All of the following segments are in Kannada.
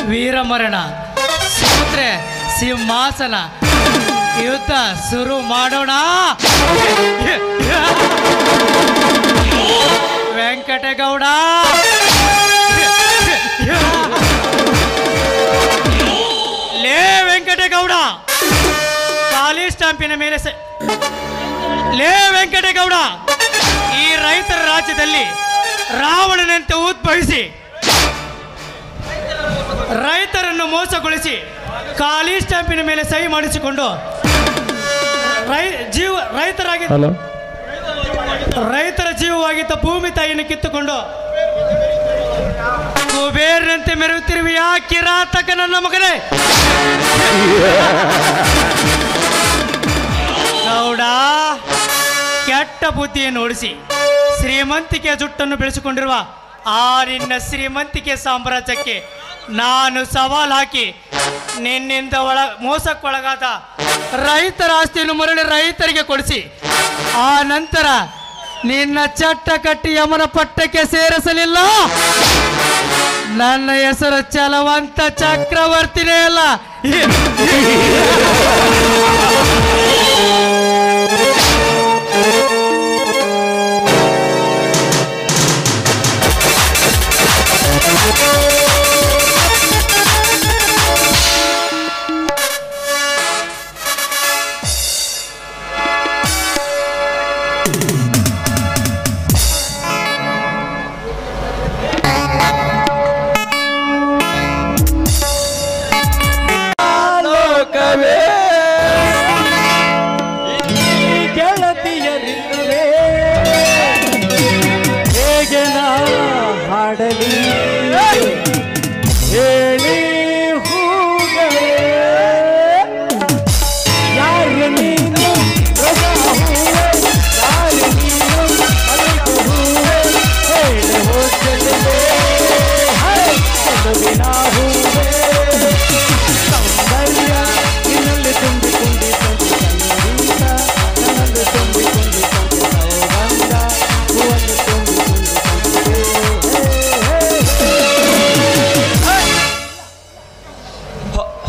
ವೀರಮರಣ ಸೂತ್ರೆ ಸಿಂಹಾಸನ ಯುದ್ಧ ಶುರು ಮಾಡೋಣ. ವೆಂಕಟೇಗೌಡ ಲೇ ವೆಂಕಟೇಗೌಡ ಖಾಲಿ ಸ್ಟಾಂಪಿನ ಮೇಲೆ ಲೇ ವೆಂಕಟೇಗೌಡ, ಈ ರೈತರ ರಾಜ್ಯದಲ್ಲಿ ರಾವಣನಂತೆ ಉದ್ಭವಿಸಿ ರೈತರನ್ನು ಮೋಸಗೊಳಿಸಿ ಖಾಲಿ ಸ್ಟಾಂಪಿನ ಮೇಲೆ ಸಹಿ ಮಾಡಿಸಿಕೊಂಡು ರೈತರ ಜೀವವಾಗಿದ್ದ ಭೂಮಿ ತಾಯಿಯನ್ನು ಕಿತ್ತುಕೊಂಡು ಕುಬೇರನಂತೆ ಮೆರೆಯುತ್ತಿರುವೆಯಾ ಕಿರಾತಕ ನನ್ನ ಮಗನೇ? ಗೌಡ, ಕೆಟ್ಟ ಬುದ್ಧಿಯನ್ನು ಓಡಿಸಿ ಶ್ರೀಮಂತಿಕೆಯ ಜುಟ್ಟನ್ನು ಬೆಳೆಸಿಕೊಂಡಿರುವ ಆ ನಿನ್ನ ಶ್ರೀಮಂತಿಕೆ ಸಾಮ್ರಾಜ್ಯಕ್ಕೆ ನಾನು ಸವಾಲು ಹಾಕಿ ನಿನ್ನಿಂದ ಮೋಸಕ್ಕೊಳಗಾದ ರೈತರ ಆಸ್ತಿಯನ್ನು ಮರಳಿ ರೈತರಿಗೆ ಕೊಡಿಸಿ ಆ ನಂತರ ನಿನ್ನ ಚಟ್ಟ ಕಟ್ಟಿ ಯಮನ ಪಟ್ಟಕ್ಕೆ ಸೇರಿಸಲಿಲ್ಲ, ನನ್ನ ಹೆಸರು ಚಲವಂತ ಚಕ್ರವರ್ತಿನೇ ಅಲ್ಲ.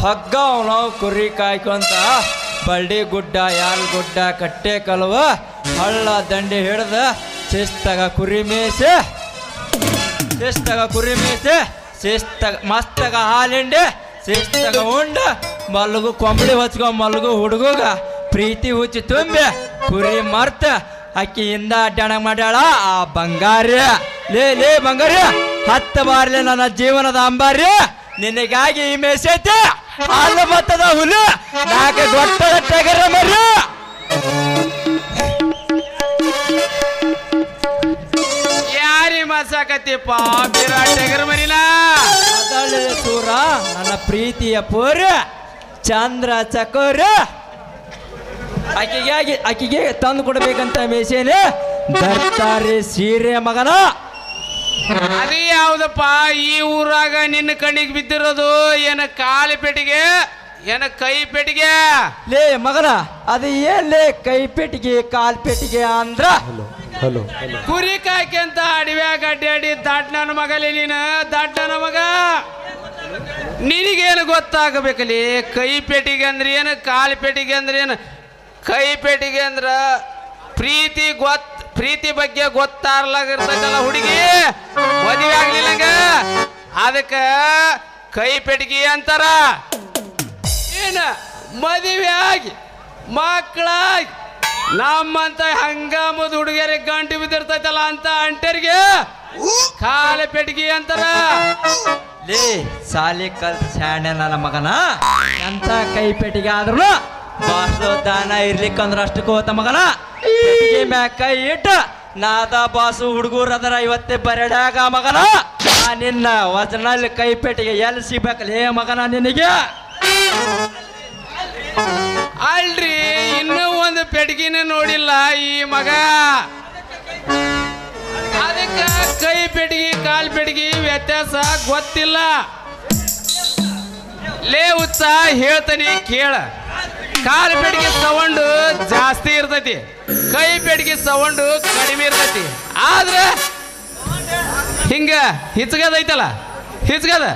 ಹಗ್ಗ ನಾವು ಕುರಿ ಕಾಯ್ಕೊಂತ ಬಳ್ಳಿ ಗುಡ್ಡ ಯಾಲ್ ಗುಡ್ಡ ಕಟ್ಟೆ ಕಲವ ಹಳ್ಳ ದಂಡೆ ಹಿಡ್ದ ಶಿಸ್ತಾಗ ಕುರಿ ಮೇಸೆ ಶಿಸ್ತಾಗ ಮಸ್ತಾಗ ಹಾಲಿಂಡೆ ಶಿಸ್ತಾಗ ಉಂಡ ಮಲ್ಗು ಕೊಂಬಳಿ ಹೊಚ್ಕೊ ಮಲ್ಗು ಹುಡುಗ ಪ್ರೀತಿ ಹುಚ್ಚಿ ತುಂಬಿ ಕುರಿ ಮರ್ತ ಅಕ್ಕಿಯಿಂದ ಅಡ್ಡಾಣ ಮಾಡ್ಯಾಳ ಆ ಬಂಗಾರ. ಲೇ ಬಂಗಾರ, ಹತ್ತ ಬಾರ್ಲೆ ನನ್ನ ಜೀವನದ ಅಂಬಾರಿ ನಿನಗಾಗಿ ಈ ಮೇಸೈತೆ ಹಾಲು ಭತ್ತದ ಹುಲು ನಾಲ್ಕು ಗೊಟ್ಟದ ಟಗರ ಮರಿ. ಯಾರಿ ಮಸಾಕತ್ತಿಪ್ಪ ಟಗರ ಮರಿನ ಅದಳ್ಳ ಸೂರ ನನ್ನ ಪ್ರೀತಿಯ ಪೂರ ಚಂದ್ರ ಚಕೋರ ಆಕಿಗೆ ತಂದು ಕೊಡ್ಬೇಕಂತ ಮೇಸೇನೆ ದರ್ತಾರೆ ಸೀರೆ ಮಗನ. ಅದೇ ಯಾವ್ದಪ್ಪ ಈ ಊರಾಗ ನಿನ್ನ ಕಣ್ಣಿಗೆ ಬಿದ್ದಿರೋದು? ಏನ ಕಾಲಿ ಪೆಟ್ಟಿಗೆ ಏನ ಕೈ ಪೆಟ್ಟಿಗೆ? ಲೇ ಮಗನ, ಅದು ಏನ್ಲೇ ಕೈ ಪೆಟ್ಟಿಗೆ ಕಾಲ್ ಪೆಟ್ಟಿಗೆ ಅಂದ್ರ ಕುರಿ ಕಾಯ್ಕೆಂತ ಅಡವ್ಯಾಗ ಅಡ್ಡಾಡಿ ದಡ್ಡ ನನ್ನ ಮಗಲೇ ನೀನು, ದಡ್ಡ ನನ್ನ ಮಗ. ನಿನಗೇನು ಗೊತ್ತಾಗಬೇಕಲ್ಲಿ ಕೈ ಪೆಟ್ಟಿಗೆ ಅಂದ್ರೆ ಏನು, ಕಾಲು ಪೆಟ್ಟಿಗೆ ಅಂದ್ರೆ ಏನು? ಕೈ ಪೆಟ್ಟಿಗೆ ಅಂದ್ರ ಪ್ರೀತಿ ಬಗ್ಗೆ ಗೊತ್ತಾರ್ಲಾಗಿರ್ತೈತಲ್ಲ ಹುಡುಗಿ, ಮದುವೆ ಆಗ್ಲಿಲ್ಲಂಗ ಅದಕ್ಕ ಕೈ ಪೆಟ್ಟಿಗೆ ಅಂತಾರ. ಏನ ಮದುವೆ ಆಗಿ ಮಕ್ಕಳಾಗಿ ನಮ್ಮಂತ ಹಂಗಾಮದ ಹುಡುಗಿಯರಿಗೆ ಗಂಟು ಬಿದ್ದಿರ್ತೈತಲ್ಲ ಅಂತ ಅಂಟರಿಗೆ ಕಾಲ ಪೆಟ್ಟಿಗೆ ಅಂತಾರ. ಲೇ ಸಾಲಿ ಕಲ್ ಶಾಣೆ ನನ್ನ ಮಗನ, ಎಂತ ಕೈ ಪೆಟ್ಟಿಗೆ ಆದ್ರು ಬಾಸು ದಾನ ಇರ್ಲಿಕ್ಕಂದ್ರ ಅಷ್ಟಕ್ಕೆ ಹೋತ ಮಗನ. ಪೆಟ್ಟಿಗೆ ಮ್ಯಾಗ ಕೈ ಇಟ್ಟು ನಾದ ಬಾಸು ಹುಡುಗರು ಅದರ ಇವತ್ತೇ ಬರಡಾಗ ಮಗನ. ನಿನ್ನ ವಚನಲ್ಲಿ ಕೈ ಪೆಟ್ಟಿಗೆ ಎಲ್ಲಿ ಸಿಗ್ಬೇಕಲ್ಲೇ ಮಗನ ನಿನಗೆ? ಅಲ್ರಿ ಇನ್ನೂ ಒಂದು ಪೆಟ್ಟಿಗೆನ ನೋಡಿಲ್ಲ ಈ ಮಗ, ಅದಕ್ಕ ಕೈ ಪೆಟ್ಟಿಗೆ ಕಾಲ್ ಪೆಟ್ಟಿಗೆ ವ್ಯತ್ಯಾಸ ಗೊತ್ತಿಲ್ಲ. ಲೇ ಉತ್ಸ ಹೇಳ್ತಾನೆ ಕೇಳ, ಕಾಲ್ ಪೆಟ್ಟಿಗೆ ಸೌಂಡು ಜಾಸ್ತಿ ಇರ್ತೈತಿ, ಕೈ ಪೆಟ್ಟಿಗೆ ಸೌಂಡು ಕಡಿಮೆ ಇರ್ತೈತಿ. ಆದ್ರೆ ಹಿಂಗ ಹಿಚ್ಗದೈತಲ್ಲ, ಹಿಚ್ಗದ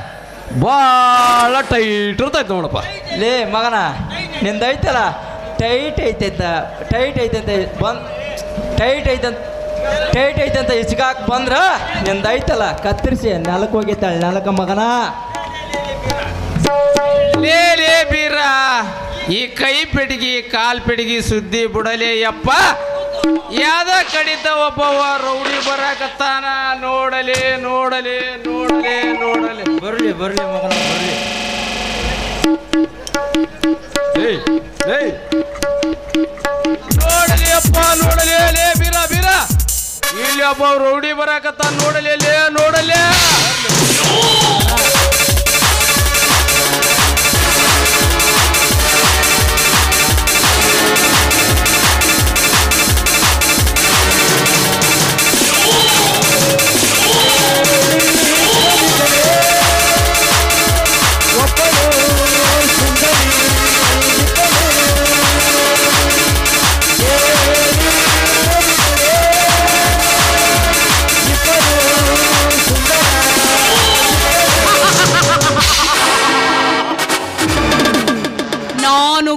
ಭಾಳ ಟೈಟ್ ಇರ್ತೈತೆ ನೋಡಪ್ಪ. ಲೇ ಮಗನ ನಿಂದೈತಲ್ಲ ಟೈಟ್ ಐತೈತ ಟೈಟ್ ಐತಂತ ಬಂದ್ ಟೈಟ್ ಐತಂತ ಇಸ್ಕಾಕ್ ಬಂದ್ರ ನಿಂದೈತಲ್ಲ ಕತ್ತರಿಸಿ ನೆಲಕ್ಕೆ ಹೋಗೈತಾಳೆ ನೆಲಕ ಮಗನ. ಲೇ ಬೀರ, ಈ ಕೈ ಪಿಡಿಗಿ ಕಾಲ್ ಪಿಡಿಗಿ ಸುದ್ದಿ ಬಿಡಲೇ ಯಪ್ಪ. ಯಾದ ಕಡಿತ ಒಬ್ಬವ ರೌಡಿ ಬರಾಕತ್ತಾನ, ನೋಡಲಿ ನೋಡಲಿ ನೋಡಲಿ ನೋಡಲಿ. ಬರ್ಲಿ ಬರ್ಲಿ ಮಗನ ಬರ್ಲಿ. ನೋಡಲಿ ಅಪ್ಪ ನೋಡಲಿ. ಲೇ ಬೀರ ಬೀರ, ಇಲ್ಲಿ ಒಬ್ಬ ರೌಡಿ ಬರಾಕತ್ತಾನ, ನೋಡಲಿ ಲೇ ನೋಡಲಿ.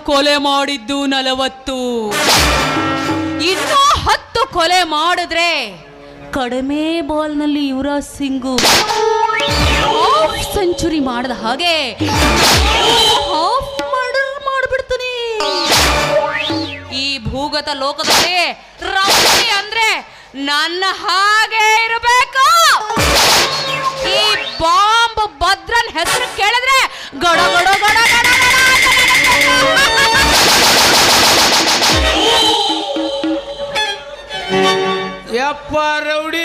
ಕೊಲೆ ಮಾಡಿದ್ದು 40, ಇನ್ನೂ 10 ಕೊಲೆ ಮಾಡಿದ್ರೆ ಕಡಿಮೆ ಬಾಲ್ನಲ್ಲಿ ಯುವರಾಜ್ ಸಿಂಗ್ ಹಾಫ್ ಸೆಂಚುರಿ ಮಾಡಿದ ಹಾಗೆ ಹಾಫ್ ಮರ್ಡರ್ ಮಾಡಿಬಿಡ್ತಾನೆ. ಈ ಭೂಗತ ಲೋಕದಲ್ಲಿ ರೌಡಿ ಅಂದ್ರೆ ನನ್ನ ಹಾಗೆ ಇರಬೇಕು. ಈ ಬಾಂಬ್ ಭದ್ರನ್ ಹೆಸರು ಕೇಳಿದ್ರೆ ಗಡ ಗಡ ಗಡ ಗಡ ಯಪ್ಪ ರೌಡಿ,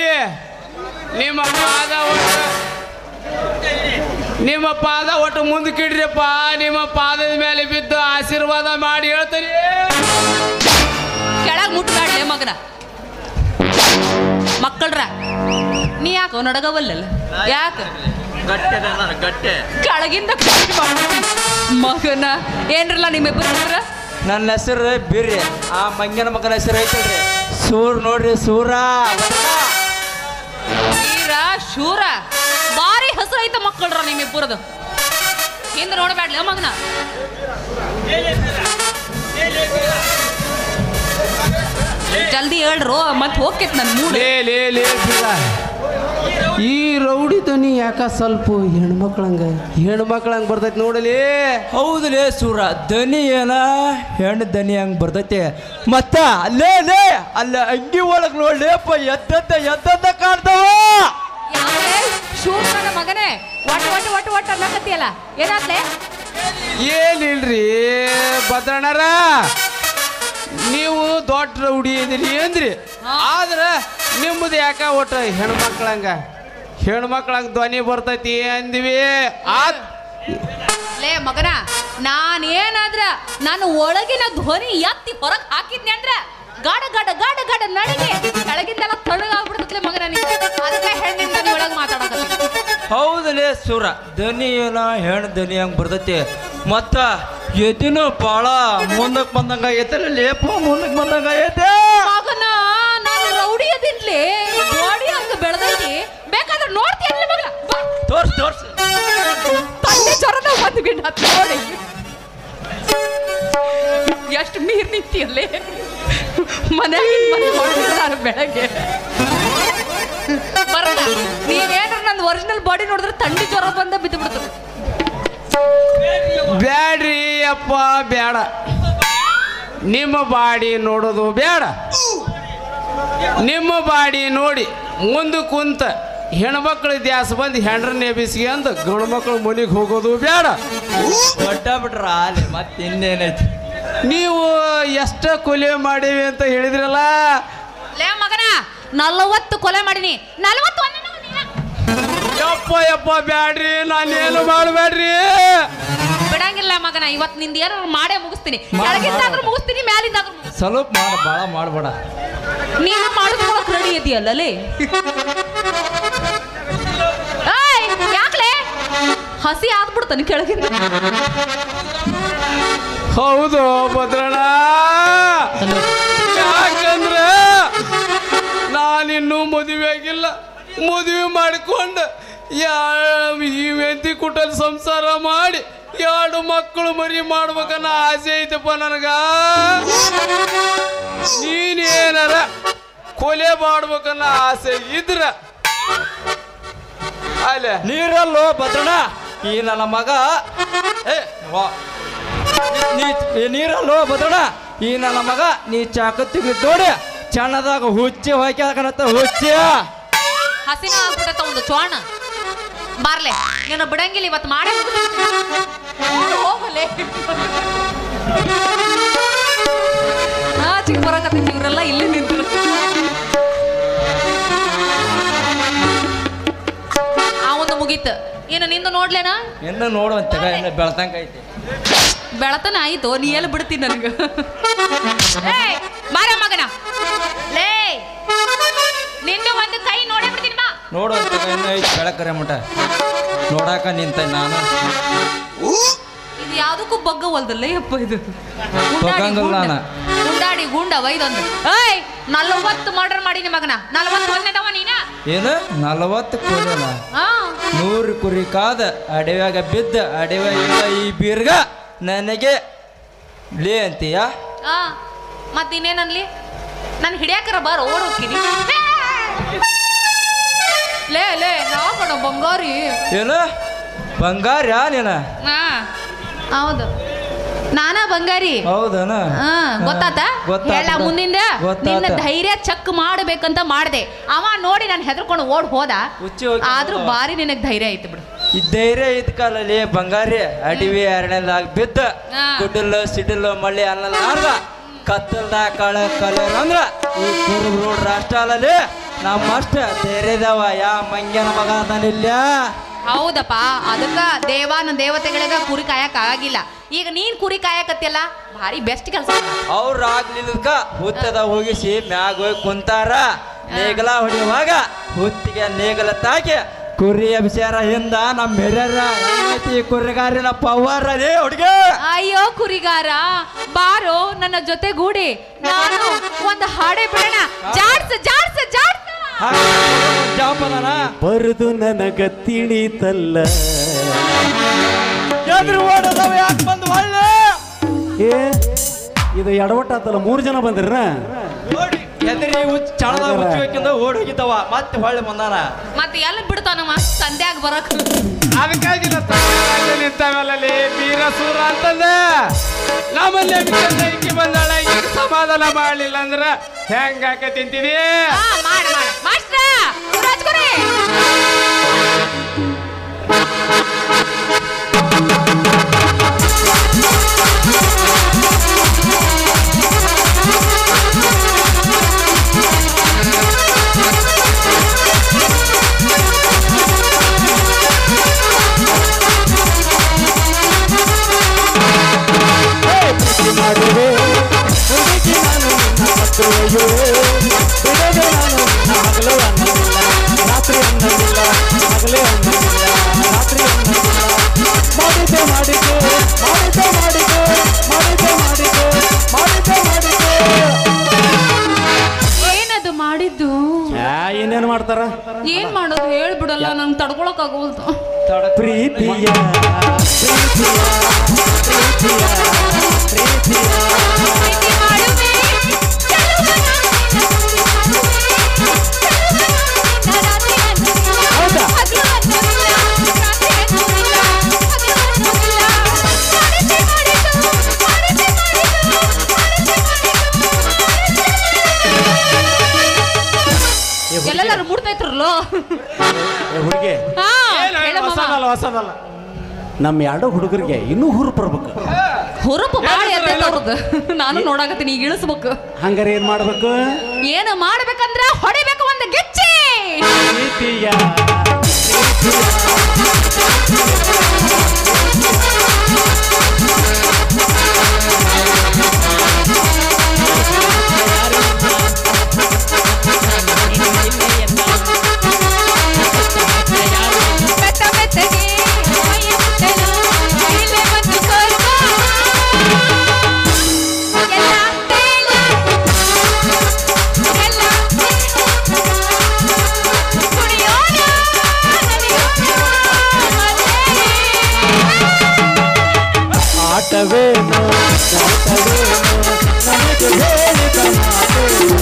ನಿಮ್ಮ ಪಾದ ಒಟ್ಟು ಮುಂದಕ್ಕಿಡ್ರಿಪ್ಪ. ನಿಮ್ಮ ಪಾದದ ಮೇಲೆ ಬಿದ್ದು ಆಶೀರ್ವಾದ ಮಾಡಿ ಹೇಳ್ತೀನಿ. ಕೆಳಗ್ ಮುಟ್ಟಾಡ್ಲೆ ಮಗನ. ಮಕ್ಕಳ್ರ ನೀ ಯಾಕೋ ನಡಗವಲ್ಲ ಯಾಕ ಕೆಳಗಿಂದ ಮಗನ ಏನ್ರಲ್ಲ ನಿಮ್ಮಿಬ್ಬರ ನನ್ನ ಹೆಸರು ಬಿರ್ರಿ, ಆ ಮಂಗನ ಮಗನ ಹೆಸರು ಐತಲ್ರಿ ಸೂರ್. ನೋಡ್ರಿ ಸೂರ ವೀರ ಶೂರ ಬಾರಿ ಹೆಸರು ಐತ ಮಕ್ಕಳ್ರ ನಿಮ್ಮಿಬ್ಬರದು. ಹಿಂದೆ ನೋಡಬೇಡ್ಲಿ ಮಗನ. ಜಲ್ದಿ ಹೇಳ್ರು ಮತ್ತೆ ಹೋಗ್ತೈತಿ ನನ್ನ ಮೂಡ್. ಈ ರೌಡಿ ಧ್ವನಿ ಯಾಕ ಸ್ವಲ್ಪ ಹೆಣ್ಮಕ್ಳಂಗ ಬರ್ತೈತಿ ನೋಡಲಿ. ಹೌದಲೇ ಸೂರ, ದನಿ ಏನ ಹೆಣ್ಣು ದನಿ ಹಂಗೆ ಬರ್ತೈತಿ. ಮತ್ತ ಅಲ್ಲೇ ಅಲ್ಲ ಅಂಗಿ ಒಳಗೆ ನೋಡ್ಲಿಪ್ಪ ಎದ್ದಂತ ಕಾಣ್ತಾವ. ಶೂರ್ ನನ್ನ ಮಗನೇ ಒಟ್ಟು ಒಟ್ಟು ಒಟ್ಟು ಒಟ್ಟು ಅನ್ನಕತ್ತಿಯಲ್ಲ ಏನಾಗ್ಲೇ? ಏನಿಲ್ರಿ ಭದ್ರಣ್ಣರ, ನೀವು ದೊಡ್ಡ ರೌಡಿ ಇದೀರಿ ಅಂದ್ರಿ, ಆದ್ರ ನಿಮ್ಮದು ಯಾಕ ಒಟ್ಟು ಹೆಣ್ಮಕ್ಳಂಗ ಧ್ವನಿ ಬರ್ತೈತಿ ಅಂದಿವಿ. ಲೇ ಮಗನ, ನಾನೇನಾದ್ರ ನಾನು ಒಳಗಿನ ಧ್ವನಿ ಎತ್ತಿ ಹೊರಗೆ ಹಾಕಿದ್ನಿ ಅಂದ್ರ ಗಾಡ ಗಾಡ ಗಾಡ ಗಾಡ ನಡಿಗೆ ಕೆಳಗಿಂದೆಲ್ಲ ತಣ್ಣಗಾಗ್ಬಿಡ್ತೈತ್ಲೆ ಮಗನ. ಅದಕ್ಕೆ ಹೆಣ್ಣಿನ ದನಿ ಒಳಗೆ ಮಾತಾಡಕತ್ತಿ. ಹೌದಲೇ ಸೂರ, ದನಿ ಏನ ಹೆಣ್ಣು ದನಿ ಹಂಗೆ ಬರ್ತೈತಿ. ಮತ್ತ ಎದಿನೂ ಭಾಳ ಮುಂದಕ್ಕೆ ಬಂದಂಗ ಆಗೈತಲ್ಲ ಲೇಪ, ಮುಂದಕ್ಕೆ ಬಂದಂಗ ಆಗೈತೆ ಮಗನ. ನಾನು ರೌಡಿ ಅದಿನ್ಲಿ, ಬಾಡಿ ಹಂಗ ಬೆಳೆದೈತಿ. ಬೇಕಾದ್ರೆ ನೋಡ್ತೀಯಲ್ಲ ಮಗನ, ತೋರ್ಸ್ ತಂದೆ ಚರದ ಒಂದು ಗಿಡ ನೋಡಿ ಎಷ್ಟು ನೀರ್ ನಿಂತಿಯಲ್ಲೇ. ಮನೆಯಾಗ ಬೆಳಗ್ಗೆ ಬರಲ್ಲ. ನೀವೇನ್ರ ನಂದು ಒರಿಜಿನಲ್ ಬಾಡಿ ನೋಡಿದ್ರೆ ಥಂಡಿ ಜ್ವರ ಬಂದ ಬಿದ್ದು ಬಿಡ್ತದೆ. ಬ್ಯಾಡ್ರಿ ಅಪ್ಪ ಬೇಡ, ನಿಮ್ಮ ಬಾಡಿ ನೋಡೋದು ಬೇಡ. ನಿಮ್ಮ ಬಾಡಿ ನೋಡಿ ಮುಂದೆ ಕುಂತ ಹೆಣ್ಮಕ್ಳು ದ್ಯಾಸ ಬಂದು ಹೆಂಡ್ರನ್ನ ಎಬ್ಬಿಸಿ ಅಂದ ಗಂಡು ಮಕ್ಕಳು ಮನೆಗೆ ಹೋಗೋದು ಬೇಡ. ದೊಡ್ಡ ಬಿಟ್ರ ಅಲ್ಲಿ ಮತ್ತೆ ಇನ್ನೇನೈತಿ. ನೀವು ಎಷ್ಟ ಕೊಲೆ ಮಾಡೀವಿ ಅಂತ ಹೇಳಿದ್ರಲ್ಲ. ಲೇ ಮಗನ, 40 ಕೊಲೆ ಮಾಡಿನಿ. 41 ಯಪ್ಪ ಬ್ಯಾಡ್ರಿ, ನಾನೇನು ಮಾಡಬೇಡ್ರಿ. ಬಿಡಂಗಿಲ್ಲ ಮಗನ, ಇವತ್ತು ನಿಂದ ಏನಾದ್ರು ಮಾಡೇ ಮುಗಿಸ್ತೀನಿ. ಕೆಳಗಿಂದಾದ್ರೂ ಮುಗಿಸ್ತೀನಿ, ಮ್ಯಾಲಿಂದಾದ್ರೂ ಸ್ವಲ್ಪ ಭಾಳ ಮಾಡಬೇಡ. ನೀನು ಮಾಡಿದ್ಕೊಳಕ್ ರೆಡಿ ಇದೆಯಲ್ಲೇ. ಯಾಕ್ಲೆ ಹಸಿ ಆದ್ಬಿಡ್ತಾನೆ ಕೆಳಗಿಂದ. ಹೌದು ಭದ್ರಣ್ಣ, ಯಾಕಂದ್ರೆ ನಾನಿನ್ನೂ ಮದುವೆ ಆಗಿಲ್ಲ. ಮದುವೆ ಮಾಡಿಕೊಂಡು ಈ ಮೆಂತಿ ಕುಟಲ್ ಸಂಸಾರ ಮಾಡಿ 2 ಮಕ್ಕಳು ಮರಿ ಮಾಡ್ಬೇಕನ್ನ ಆಸೆ ಐತಪ್ಪ ನನಗ. ನೀನೇನಾರ ಕೊಲೆ ಮಾಡ್ಬೇಕನ್ನ ಆಸೆ ಇದ್ರ ಅಲ್ಲೇ ನೀರಲ್ಲೋ ಭದ್ರಣ ಈ ನನ್ನ ಮಗ ನೀರಲ್ಲೋ ಭದ್ರಣ ಈ ನನ್ನ ಮಗ ನೀ ಚಾಕತ್ತಿಗೆ ನೋಡಿ ಚಣ್ಣದಾಗ ಹುಚ್ಚಿ ಹಾಕ್ಯಾಕನತ್ತ ಹುಚ್ಚಿ ಹಸಿನ ಆಗ್ಬಿಟ್ಟತ್ತ ಒಂದು ಚೋಣ ಬಾರ್ಲೆ ನೀನು ಬಿಡಂಗಿಲ್ಲ ಇವತ್ತು ಮಾಡೇ ಹೋಗಲೇ. ಚಿಕ್ಕ ಬರಕತ್ತಿ ಇವರೆಲ್ಲ ಇಲ್ಲೇ ನಿಂತರು. ಆ ಒಂದು ಮುಗೀತು. ಏನು ನಿಂದು ನೋಡ್ಲೇನಾ? ಇನ್ನು ನೋಡುವಂತ ಬೆಳತಂಕ ಐತಿ. ಬೆಳತನ ಆಯ್ತು ನೀ ಎಲ್ಲಿ ಬಿಡ್ತೀನಿ ನನಗೆ. ಬಾರ ಮಗನ ಲೇ ನಿನ್ನ ಒಂದು ಕೈ ನೋಡೇ ಬಿಡ್ತೀನಿ ಬಾ. ನೋಡುವಂತ ಬೆಳಕರೆ ಮಟ ನೋಡಾಕ ನಿಂತ ನಾನು. ಇದು ಯಾವ್ದಕ್ಕೂ ಬಗ್ಗ ಹೊಲ್ದಲ್ಲ ಯಪ್ಪ ಇದು. ಗುಂಡಾಡಿ ಗುಂಡ ವೈದೊಂದು 40 ಮರ್ಡರ್ ಮಾಡೀನಿ ಮಗನ. 41ನೇದವ ನೀನ ಏನು 40 ಕೊಡಲ್ಲ 100 ಕುರಿ ಕಾದ ಅಡವ್ಯಾಗ ಬಿದ್ದ ಅಡವ್ಯಾಗ ಈ ಬೀರ್ಗ ನನಗೆ ಲೇ ಅಂತೀಯ. ಮತ್ ಇನ್ನೇನನ್ಲಿ ನಾನು ಹಿಡಿಯಾಕರ ಬಾರ ಓಡ್ ಹೋಗ್ತೀನಿ. ಲೇ ಲೇ ನಾವಣ ಬಂಗಾರಿ. ಏನು ಬಂಗಾರ ನೀನ? ಹೌದು ನಾನ ಬಂಗಾರಿ. ಹೌದನ? ಗೊತ್ತಾತ ಹೇಳ ಮುಂದಿಂದ ನಿನ್ನ ಧೈರ್ಯ ಚೆಕ್ ಮಾಡ್ಬೇಕಂತ ಮಾಡ್ದೆ. ಅವ ನೋಡಿ ನಾನು ಹೆದರ್ಕೊಂಡು ಓಡ್ ಹೋದ. ಆದ್ರೂ ಬಾರಿ ನಿನಗ್ ಧೈರ್ಯ ಐತಿ ಬಿಡು. ಈ ಧೈರ್ಯ ಐತ್ ಕಾಲಲ್ಲಿ ಬಂಗಾರಿ ಅಡಿವಿ ಅರಣ್ಯದಾಗ ಬಿದ್ದ ಗುಡ್ಡಲ್ಲು ಸಿಡಿಲು ಮಳ್ಳಿ ಅನ್ನಲಾರ್ದ ಕತ್ತಲ್ದ ಕಲರ್ ಅಂದ್ರ ಈ ಕುರುಬ ರೋಡ್ ರಾಷ್ಟ್ರ ಅಲ್ಲಲ್ಲಿ ನಮ್ಮಷ್ಟ ಧೈರ್ಯದವ ಯಾ ಮಂಗ್ಯನ ಮಗ ಅದಾನಿಲ್ಲ. ಹೌದಪ್ಪ ಅದಕ್ಕ ದೇವಾನ ದೇವತೆಗಳಿಗ ಕುರಿ ಕಾಯಕ್ ಆಗಿಲ್ಲ. ಈಗ ನೀನ್ ಕುರಿ ಕಾಯಕತ್ತಿಯಲ್ಲ ಭಾರಿ ಬೆಸ್ಟ್ ಕೆಲಸ. ಅವ್ರ ಆಗ್ಲಿಲ್ಲಕ ಹುತ್ತದ ಹೋಗಿಸಿ ಮ್ಯಾಗ ಹೋಗಿ ಕುಂತಾರ. ನೇಗಲ ಹೊಡಿಯುವಾಗ ಹುತ್ತಿಗೆ ನೇಗಲ ತಾಕಿ ಕುರಿ ಅಭಿಷಾರ ಹಿಂದ ನಮ್ಮ ಹಿರಿಯರ ಕುರಿಗಾರಿನ ಪವಾರ ರೇ ಹುಡುಗ. ಅಯ್ಯೋ ಕುರಿಗಾರ ಬಾರೋ ನನ್ನ ಜೊತೆಗೂಡಿ ನಾನು ಒಂದು ಹಾಡೆ ಬಿಡೋಣ. ಜಾಡ್ಸ ಜಾಡ್ಸ ಜಾಡ್ಸ ಜಾಪದನ ಬರುದು ನನಗ ತಿಳಿತಲ್ಲ. ಎದುರು ಓಡದವ ಯಾಕೆ ಬಂದು ಒಳ್ಳೆ ಇದು ಎಡವಟ್ಟಾತಲ್ಲ. 3 ಜನ ಬಂದ್ರನ ಎದುರಿ ಚಣದ ಹುಚ್ಚಿಂದ ಓಡಿ ಹೋಗಿದ್ದವ ಮತ್ತೆ ಹೊಳ್ಳಿ ಬಂದಾನ. ಮತ್ತೆ ಎಲ್ಲ ಬಿಡ್ತಾನಮ್ಮ ಸಂಧ್ಯಾಗ ಬರಕ್. ಅದಕ್ಕಾಗಿ ನಿಂತಾವಲ್ಲಿ ಬೀರಸೂರ ಅಂತಂದ ನಮ್ಮಲ್ಲಿ ಇಂಕಿ ಬಂದಾಳ. ಈಗ ಸಮಾಧಾನ ಮಾಡ್ಲಿಲ್ಲ ಅಂದ್ರ ಹೆಂಗ ಹಾಕ ತಿಂತಿದಿ? ಮಾಡ ಮಾಡ ಮಾಸ್ಟ್ರ ರಾಜ್ಕುರಿ ರಾತ್ರಿ ಅನ್ನಲಿಲ್ಲ ಹಗಲೇ ಅನ್ನಲಿಲ್ಲ ರಾತ್ರಿ ಅನ್ನಲಿಲ್ಲ ಮಾಡಿದ್ದೆ ಮಾಡಿದ್ದು ಮಾಡಿದ್ದೆ ಮಾಡಿದ್ದು ಮಾಡಿದ್ದೆ ಮಾಡಿದ್ದು ಮಾಡಿದ್ದೆ ಮಾಡಿದ್ದು. ಏನದು ಮಾಡಿದ್ದು? ಏನೇನು ಮಾಡ್ತಾರ? ಏನ್ ಮಾಡೋದು ಹೇಳ್ಬಿಡಲ್ಲ ನಂಗೆ ತಡ್ಕೊಳಕ್ ಆಗೋಲ್ತು. ಪ್ರೀತಿಯ ಪ್ರೀತಿಯ ಪ್ರೀತಿಯ ಪ್ರೀತಿಯ ಎಲ್ಲರೂ ಮುಡ್ತಾ ಇತ್ರಲ್ಲೋ ಹುಡುಗಿ. ಹೊಸದಲ್ಲ ನಮ್ಮ 2 ಹುಡುಗರಿಗೆ ಇನ್ನೂ ಹುರುಪು ಬರ್ಬೇಕು. ಹುರುಪು ಮಾಡಿ ಅವ್ರದ್ದು ನಾನು ನೋಡಾಕತ್ತೀನಿ. ಈಗ ಇಳಿಸ್ಬೇಕು. ಹಂಗಾರೆ ಏನ್ ಮಾಡ್ಬೇಕು? ಏನು ಮಾಡ್ಬೇಕಂದ್ರ ಹೊಡಿಬೇಕು ಒಂದು ಗಿಚ್ಚಿ. ಪ್ರೀತಿಯ ಕುಣಿಯೋಣ ನರ್ತವೇನು ನನಗೆ ಹೇಳಿದ ಮಾತೇನು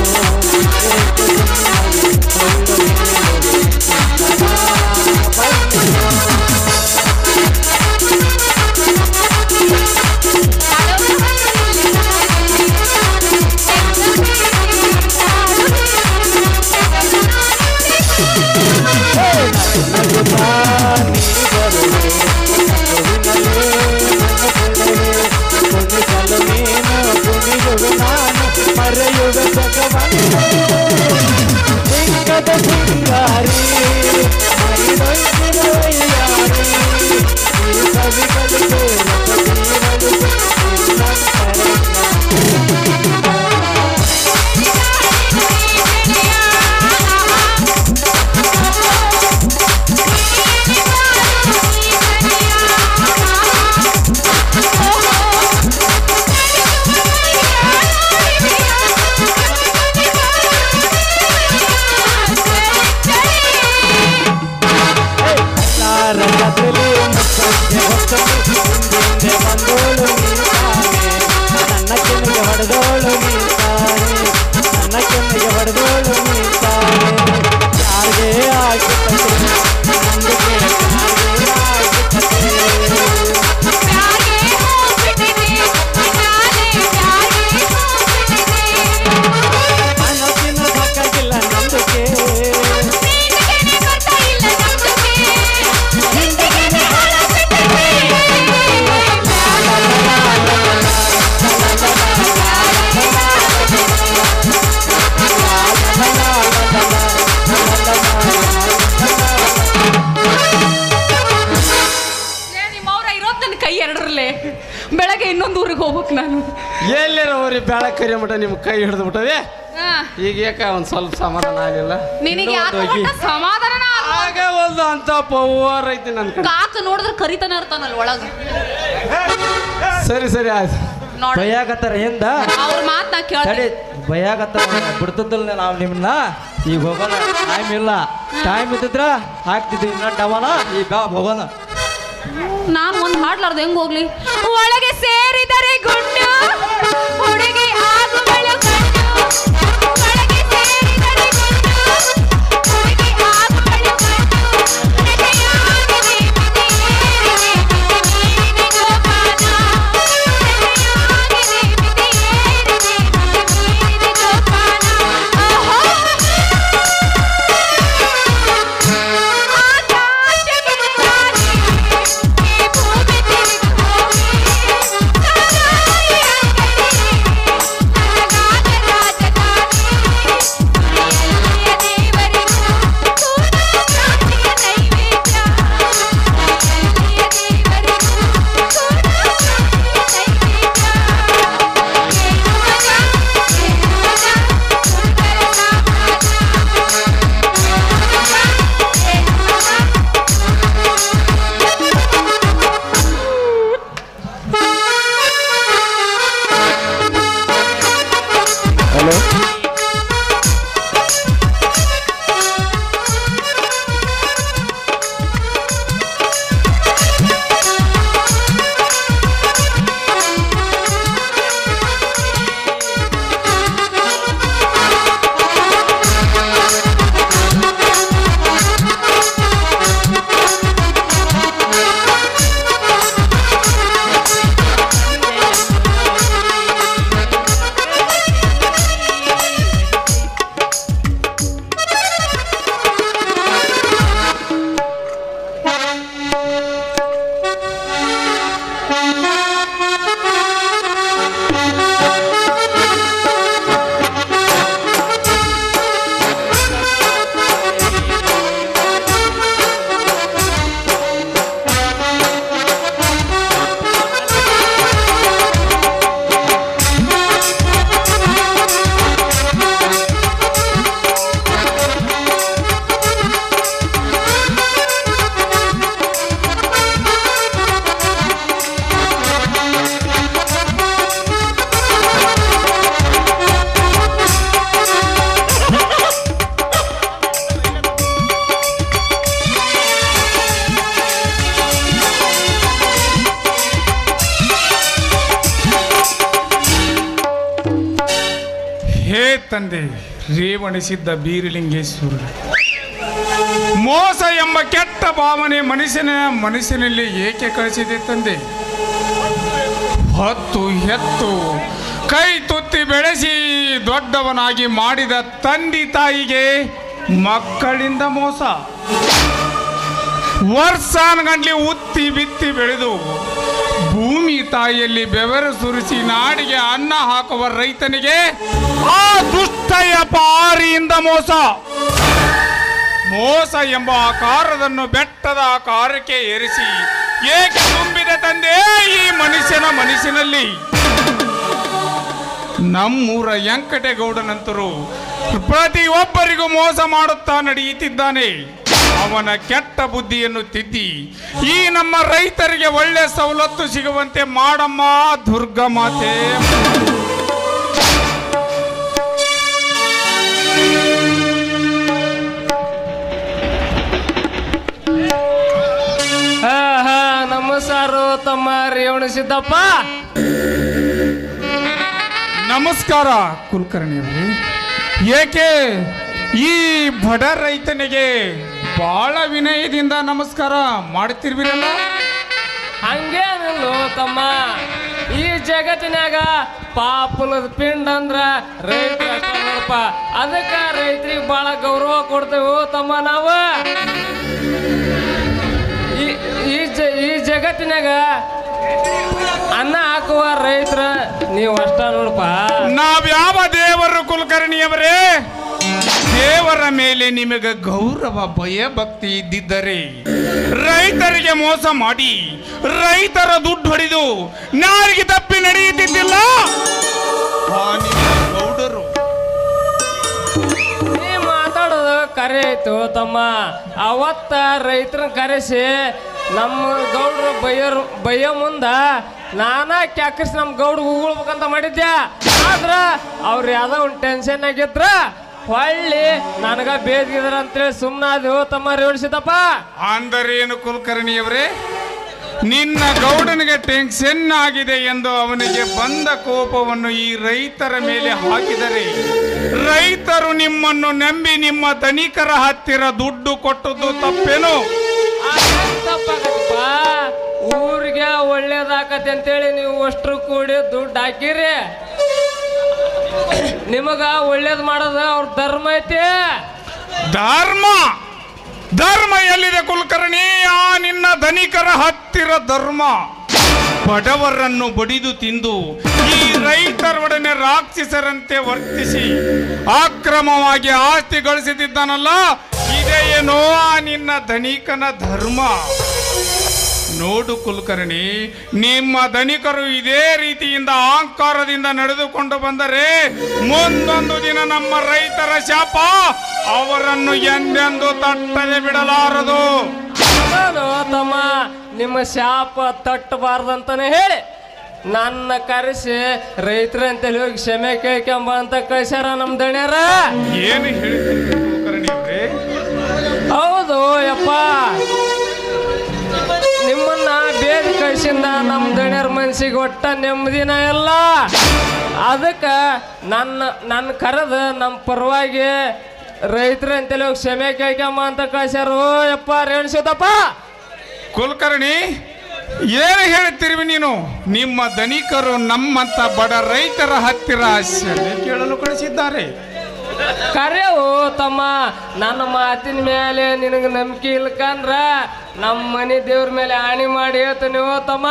ಮರೆಯುವ ಜಗವನ್ನು ಸಿಂಗದ ಸಿಂಗಾರಿ ಮೈದೊಂದಿನ ವೈಯಾರಿ ಈ ಕವಿಗಳಿಗೆ ನನ್ನ ಕೆನ್ನೆಗೆ ಹೊಡೆದೋಳು ನೀತಾನೆ ನನ್ನ ಕೆನ್ನೆಗೆ ಹೊಡೆದೋಳು ನೀತಾನೆ ಯಾರಿಗೆ ಆಗಿತ್ತಂತೆ ನಂದಿಗೆ ಯಾರಿಗೆ ಆಗಿತ್ತಂತೆ ಮನಸ್ಸಿನ ಸಾಕಾಗಿಲ್ಲ ನಂಬಿಕೆ ಕೈ ಎರಡರಲ್ಲೇ ಬೆಳಗ್ಗೆ ಇನ್ನೊಂದು ಊರಿಗೆ ಹೋಗ್ಬೇಕು ನಾನು ಎಲ್ಲರ ಊರಿ ಬೆಳಗ್ಗೆ ಕರಿಯ ಮಟ ನಿಮ್ ಕೈ ಹಿಡಿದು ಬಿಟ್ಟವೆ ಈಗ ಯಾಕ ಒಂದ್ ಸ್ವಲ್ಪ ಸಮಾಧಾನ ಆಗಲಿಲ್ಲ ನಿನಗೆ ಸಮಾಧಾನ ಆಗ ಒಂದು ಅಂತ ಪವರ್ ಐತಿ ನನ್ ಕಡೆ ಕಾಕ ನೋಡಿದ್ರೆ ಕರಿತಾನೆ ಇರ್ತಾನಲ್ಲ ಒಳಗ ಸರಿ ಸರಿ ಆಯ್ತು ಬೈಯಾಕತ್ತಾರ ಹಿಂದ ಅವ್ರ ಮಾತ್ ನಾ ಕೇಳ್ತೀನಿ ಬೈಯಾಕತ್ತಾರ ಬಿಡ್ತಿದ್ದಲ್ಲ ನಾವು ನಿಮ್ಮನ್ನ ಈಗ ಹೋಗೋಣ ಟೈಮ್ ಇಲ್ಲ ಟೈಮ್ ಇದ್ದಿದ್ರ ಹಾಕ್ತಿದ್ವಿ ಇನ್ನ ಡಬಲ ಈಗ ಬಾ ಹೋಗೋಣ ನಾನು ಒಂದು ಹಾಡ್ಲಾರ್ದು ಹೆಂಗ್ ಹೋಗ್ಲಿ ಒಳಗೆ ಸೇರಿದರೆ ಗುಂಡು ಹುಡುಗಿ ಆಗು ಬೆಳಗಂಡು ಒಳಗೆ ಸೇರಿದರೆ ಗುಂಡು ಹುಡುಗಿ ಆಗು ಬೆಳಗಂಡು ನೆನೆಯಾಗಿದೆ ಮಿತಿಯೇರಿದೆ ಮಿತಿಮೀರಿದೆ ಜೋಪಾನ ನೆನೆಯಾಗಿದೆ ಮಿತಿಯೇರಿದೆ ಮಿತಿಮೀರಿದೆ ಜೋಪಾನ ಆಕಾಶಕ್ಕೆ ತಾರಿ ಈ ಭೂಮಿ ತಿರುಗಿ ಹೋಗಿ ತಂದೆ ರೇವಣಿಸಿದ್ದ ಬೀರಲಿಂಗೇಶ್ವರ. ಮೋಸ ಎಂಬ ಕೆಟ್ಟ ಭಾವನೆ ಮನುಷ್ಯನಲ್ಲಿ ಏಕೆ ಕಳಿಸಿದೆ ತಂದೆ? ಹೊತ್ತು ಹೆತ್ತು ಕೈ ತುತ್ತಿ ಬೆಳೆಸಿ ದೊಡ್ಡವನಾಗಿ ಮಾಡಿದ ತಂದೆ ತಾಯಿಗೆ ಮಕ್ಕಳಿಂದ ಮೋಸ. ವರ್ಷಾನುಗಂಟ್ಲೆ ಉತ್ತಿ ಬಿತ್ತಿ ಬೆಳೆದು ಭೂಮಿ ತಾಯಿಯಲ್ಲಿ ಬೆವರು ಸುರಿಸಿ ನಾಡಿಗೆ ಅನ್ನ ಹಾಕುವ ರೈತನಿಗೆ ಆ ದುಷ್ಟಯ ಪಾರಿಯಿಂದ ಮೋಸ. ಮೋಸ ಎಂಬ ಆಕಾರದನ್ನು ಬೆಟ್ಟದ ಆಕಾರಕ್ಕೆ ಏರಿಸಿ ಏಕೆ ತುಂಬಿದ ತಂದೆ ಈ ಮನುಷ್ಯನಲ್ಲಿ? ನಮ್ಮೂರ ವೆಂಕಟೇಗೌಡನಂತರೂ ಪ್ರತಿಯೊಬ್ಬರಿಗೂ ಮೋಸ ಮಾಡುತ್ತಾ ನಡೆಯುತ್ತಿದ್ದಾನೆ. ಅವನ ಕೆಟ್ಟ ಬುದ್ಧಿಯನ್ನು ತಿದ್ದಿ ಈ ನಮ್ಮ ರೈತರಿಗೆ ಒಳ್ಳೆ ಸವಲತ್ತು ಸಿಗುವಂತೆ ಮಾಡಮ್ಮ ದುರ್ಗಾ ಮಾತೆ. ನಮಸ್ಕಾರು ತಮ್ಮ ರೇವಣಸಿದ್ದಪ್ಪ. ನಮಸ್ಕಾರ ಕುಲಕರ್ಣಿಯವರೇ. ಏಕೆ ಈ ಬಡ ರೈತನಿಗೆ ಬಹಳ ವಿನಯದಿಂದ ನಮಸ್ಕಾರ ಮಾಡ್ತಿರ್ವಿರಲ್ಲ? ಹಂಗೇನಿಲ್ಲ ತಮ್ಮ, ಈ ಜಗತ್ತಿನಾಗ ಪಾಪುಲದ ಪಿಂಡ ಅಂದ್ರ ರೈತರು ಅಷ್ಟ ನೋಡಪ್ಪ. ಅದಕ್ಕ ರೈತರಿಗೆ ಬಹಳ ಗೌರವ ಕೊಡ್ತೇವೆ ತಮ್ಮ. ನಾವು ಈ ಜಗತ್ತಿನಾಗ ಅನ್ನ ಹಾಕುವ ರೈತರ ನೀವು ಅಷ್ಟ ನೋಡಪ್ಪ. ನಾವ್ಯಾವ ದೇವರು ಕುಲಕರ್ಣಿಯವರೇ? ದೇವರ ಮೇಲೆ ನಿಮಗೆ ಗೌರವ ಭಯ ಭಕ್ತಿ ಇದ್ದಿದ್ದರೆ ರೈತರಿಗೆ ಮೋಸ ಮಾಡಿ ರೈತರ ದುಡ್ಡು ಹೊಡೆದು ನಾರಿಗೆ ತಪ್ಪಿ ನಡೆಯುತ್ತಿದ್ದಿಲ್ಲ ಗೌಡರು. ನೀ ಮಾತಾಡೋದು ಕರೆ ಆಯ್ತು ತಮ್ಮ. ಅವತ್ತ ರೈತರನ್ನ ಕರೆಸಿ ನಮ್ಮ ಗೌಡ್ರು ಬಯ್ಯೋ ಮುಂದ ನಾನಾ ಕ್ಯಾಕರ್ಸಿ ನಮ್ಮ ಗೌಡ್ರು ಉಗುಳ್ಬೇಕಂತ ಮಾಡಿದ್ದೆ. ಆದ್ರ ಅವ್ರು ಯಾವ್ದೋ ಒಂದು ಟೆನ್ಷನ್ ಆಗಿದ್ರ ಹೊಳ್ಳಿ ನನಗ ಬೇದಿದ್ರ ಅಂತೇಳಿ ಸುಮ್ಮನಾದ ತಮ್ಮ ರೇವಣಿಸಿದ್ದಪ್ಪ. ಅಂದರೇನು ಕುಲಕರ್ಣಿಯವರೇ? ನಿನ್ನ ಗೌಡನಿಗೆ ಟೆನ್ಷನ್ ಆಗಿದೆ ಎಂದು ಅವನಿಗೆ ಬಂದ ಕೋಪವನ್ನು ಈ ರೈತರ ಮೇಲೆ ಹಾಕಿದರೆ ರೈತರು ನಿಮ್ಮನ್ನು ನಂಬಿ ನಿಮ್ಮ ಧನಿಕರ ಹತ್ತಿರ ದುಡ್ಡು ಕೊಟ್ಟದ್ದು ತಪ್ಪೇನು? ತಪ್ಪಾಗತ್ತಪ್ಪ. ಊರಿಗೆ ಒಳ್ಳೇದಾಕತಿ ಅಂತೇಳಿ ನೀವು ಅಷ್ಟ್ರು ಕೂಡಿ ದುಡ್ಡು ಹಾಕಿರಿ. ನಿಮಗ ಒಳ್ಳೇದ್ ಮಾಡೋದು ಅವ್ರ ಧರ್ಮ ಐತಿ. ಧರ್ಮ ಎಲ್ಲಿದೆ ಕುಲಕರ್ಣಿ? ಆ ನಿನ್ನ ಧನಿಕರ ಹತ್ತಿರ ಧರ್ಮ. ಬಡವರನ್ನು ಬಡಿದು ತಿಂದು ಈ ರೈತರೊಡನೆ ರಾಕ್ಷಸರಂತೆ ವರ್ತಿಸಿ ಅಕ್ರಮವಾಗಿ ಆಸ್ತಿ ಗಳಿಸುತ್ತಿದ್ದಾನಲ್ಲ, ಇದೇನೋ ಆ ನಿನ್ನ ಧನಿಕನ ಧರ್ಮ. ನೋಡು ಕುಲಕರ್ಣಿ, ನಿಮ್ಮ ಧನಿಕರು ಇದೇ ರೀತಿಯಿಂದ ಅಹಂಕಾರದಿಂದ ನಡೆದುಕೊಂಡು ಬಂದರೆ ಮುಂದೊಂದು ದಿನ ನಮ್ಮ ರೈತರ ಶಾಪ ಅವರನ್ನು ಎಂದೆಂದು ತಟ್ಟದೆ ಬಿಡಲಾರದು. ತಮ್ಮ, ನಿಮ್ಮ ಶಾಪ ತಟ್ಟಬಾರ್ದಂತಾನೆ ಹೇಳಿ ನನ್ನ ಕರೆಸಿ ರೈತರ ಅಂತೇಳಿ ಹೋಗಿ ಕ್ಷಮೆ ಕೇಳ್ಕೊಂಬ ಅಂತ ಕಳ್ಸ್ಯಾರ ನಮ್ ದಣ್ಯರ. ಏನು ಹೇಳ್ತೀರಿ ಕುಲಕರ್ಣಿ ಅವರೇ? ಹೌದು ಯಪ್ಪ, ನಿಮ್ಮನ್ನ ಬೇರೆ ಕಳ್ಸಿಂದ ನಮ್ಮ ದಣ್ಯರ ಮನ್ಸಿಗೆ ಒಟ್ಟ ನೆಮ್ಮದಿನ ಎಲ್ಲ. ಅದಕ್ಕೆ ನನ್ನ ಕರೆದು ನಮ್ಮ ಪರವಾಗಿ ರೈತರ ಅಂತೇಳಿ ಹೋಗಿ ಕ್ಷಮೆ ಕೇಳ್ಕೊಂಬ ಅಂತ ಕಳ್ಸ್ಯಾರು ಯಪ್ಪ ರೇವಣಿಸಿದ್ದಪ್ಪ. ಕುಲಕರ್ಣಿ, ಏನು ಹೇಳ್ತಿರ್ವಿ ನೀನು? ನಿಮ್ಮ ಧನಿಕರು ನಮ್ಮಂತ ಬಡ ರೈತರ ಹತ್ತಿರ ಕ್ಷಮೆ ಕೇಳಲು ಕಳಿಸಿದ್ದಾರೆ. ಕರೆವು ತಮ್ಮ, ನನ್ನ ಮಾತಿನ ಮೇಲೆ ನಿನಗೆ ನಂಬಿಕೆ ಇಲ್ಕಂದ್ರ ನಮ್ಮ ಮನೆ ದೇವ್ರ ಮೇಲೆ ಆಣಿ ಮಾಡಿ ಹೇಳ್ತೀನಿ ತಮ್ಮ.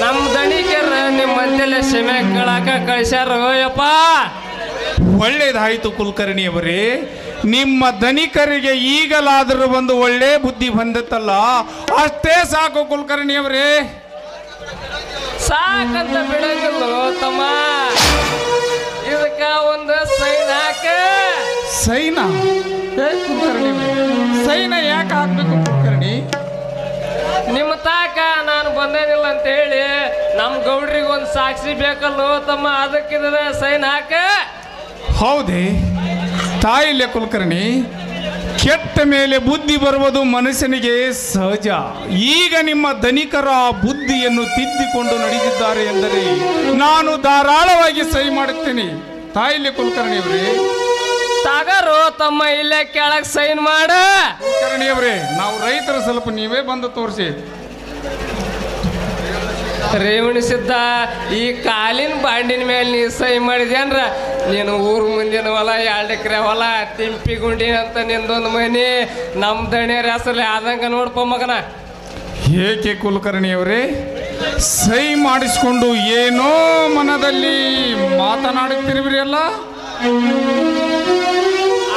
ನಮ್ಮ ದಣಿಕರ ನಿಮ್ಮ ಮಧ್ಯೆ ಕ್ಷಮೆ ಕೇಳಾಕ ಕಳ್ಸ್ಯಾರ ಯಪ್ಪ. ಒಳ್ಳೇದಾಯ್ತು ಕುಲಕರ್ಣಿಯವರೇ. ನಿಮ್ಮ ಧನಿಕರಿಗೆ ಈಗಲಾದರೂ ಒಂದು ಒಳ್ಳೆ ಬುದ್ಧಿ ಬಂದತ್ತಲ್ಲ, ಅಷ್ಟೇ ಸಾಕು ಕುಲಕರ್ಣಿಯವರೇ. ಸಾಕಂತ ಬಿಡಂಗಿಲ್ಲ ತಮ್ಮ, ಇದಕ್ಕ ಒಂದು ಸೈನ್ ಹಾಕ. ಸೈನಾ? ಸೈನ ಯಾಕೆ ಹಾಕ್ಬೇಕು ಕುಲಕರ್ಣಿ? ನಿಮ್ಮ ತಾಕ ನಾನು ಬಂದೇನಿಲ್ಲ ಅಂತ ಹೇಳಿ ನಮ್ಮ ಗೌಡ್ರಿಗೆ ಒಂದು ಸಾಕ್ಷಿ ಬೇಕಲ್ಲ ತಮ್ಮ, ಅದಕ್ಕಿದ್ರೆ ಸೈನ್ ಹಾಕ. ಹೌದೇ ತಾಯಿಲ್ಯ ಕುಲಕರ್ಣಿ? ಕೆಟ್ಟ ಮೇಲೆ ಬುದ್ಧಿ ಬರುವುದು ಮನುಷ್ಯನಿಗೆ ಸಹಜ. ಈಗ ನಿಮ್ಮ ಧನಿಕರ ಬುದ್ಧಿಯನ್ನು ತಿದ್ದಿಕೊಂಡು ನಡೆದಿದ್ದಾರೆ ಎಂದರೆ ನಾನು ಧಾರಾಳವಾಗಿ ಸಹಿ ಮಾಡುತ್ತೇನೆ. ತಾಯಿಲೆ ಕುಲಕರ್ಣಿಯವರೇ, ತಗರು ತಮ್ಮ ಇಲ್ಲೇ ಕೆಳಗೆ ಸೈನ್ ಮಾಡ. ಕುಲಕರ್ಣಿಯವರೇ, ನಾವು ರೈತರು, ಸ್ವಲ್ಪ ನೀವೇ ಬಂದು ತೋರಿಸಿ. ರೇವಣಿಸಿದ್ದ ಈ ಕಾಲಿನ ಬಾಂಡಿನ ಮೇಲೆ ನೀ ಸಹಿ ಮಾಡಿದ್ಯಾನ್ರ, ನೀನು ಊರು ಮುಂದಿನ ಹೊಲ 2 ಎಕರೆ ಹೊಲ ತಿಂಪಿ ಗುಂಡಿ ಅಂತ ನಿಂದೊಂದು ಮನೆ ನಮ್ಮ ದಣಿಯರ ಹೆಸರಲ್ಲಿ ಆದಂಗ ನೋಡ್ಕೊ ಮಗನ. ಏಕೆ ಕುಲಕರ್ಣಿಯವರೇ, ಸಹಿ ಮಾಡಿಸಿಕೊಂಡು ಏನೋ ಮನದಲ್ಲಿ ಮಾತನಾಡುತ್ತಿರುವಿರಿ ಅಲ್ಲ?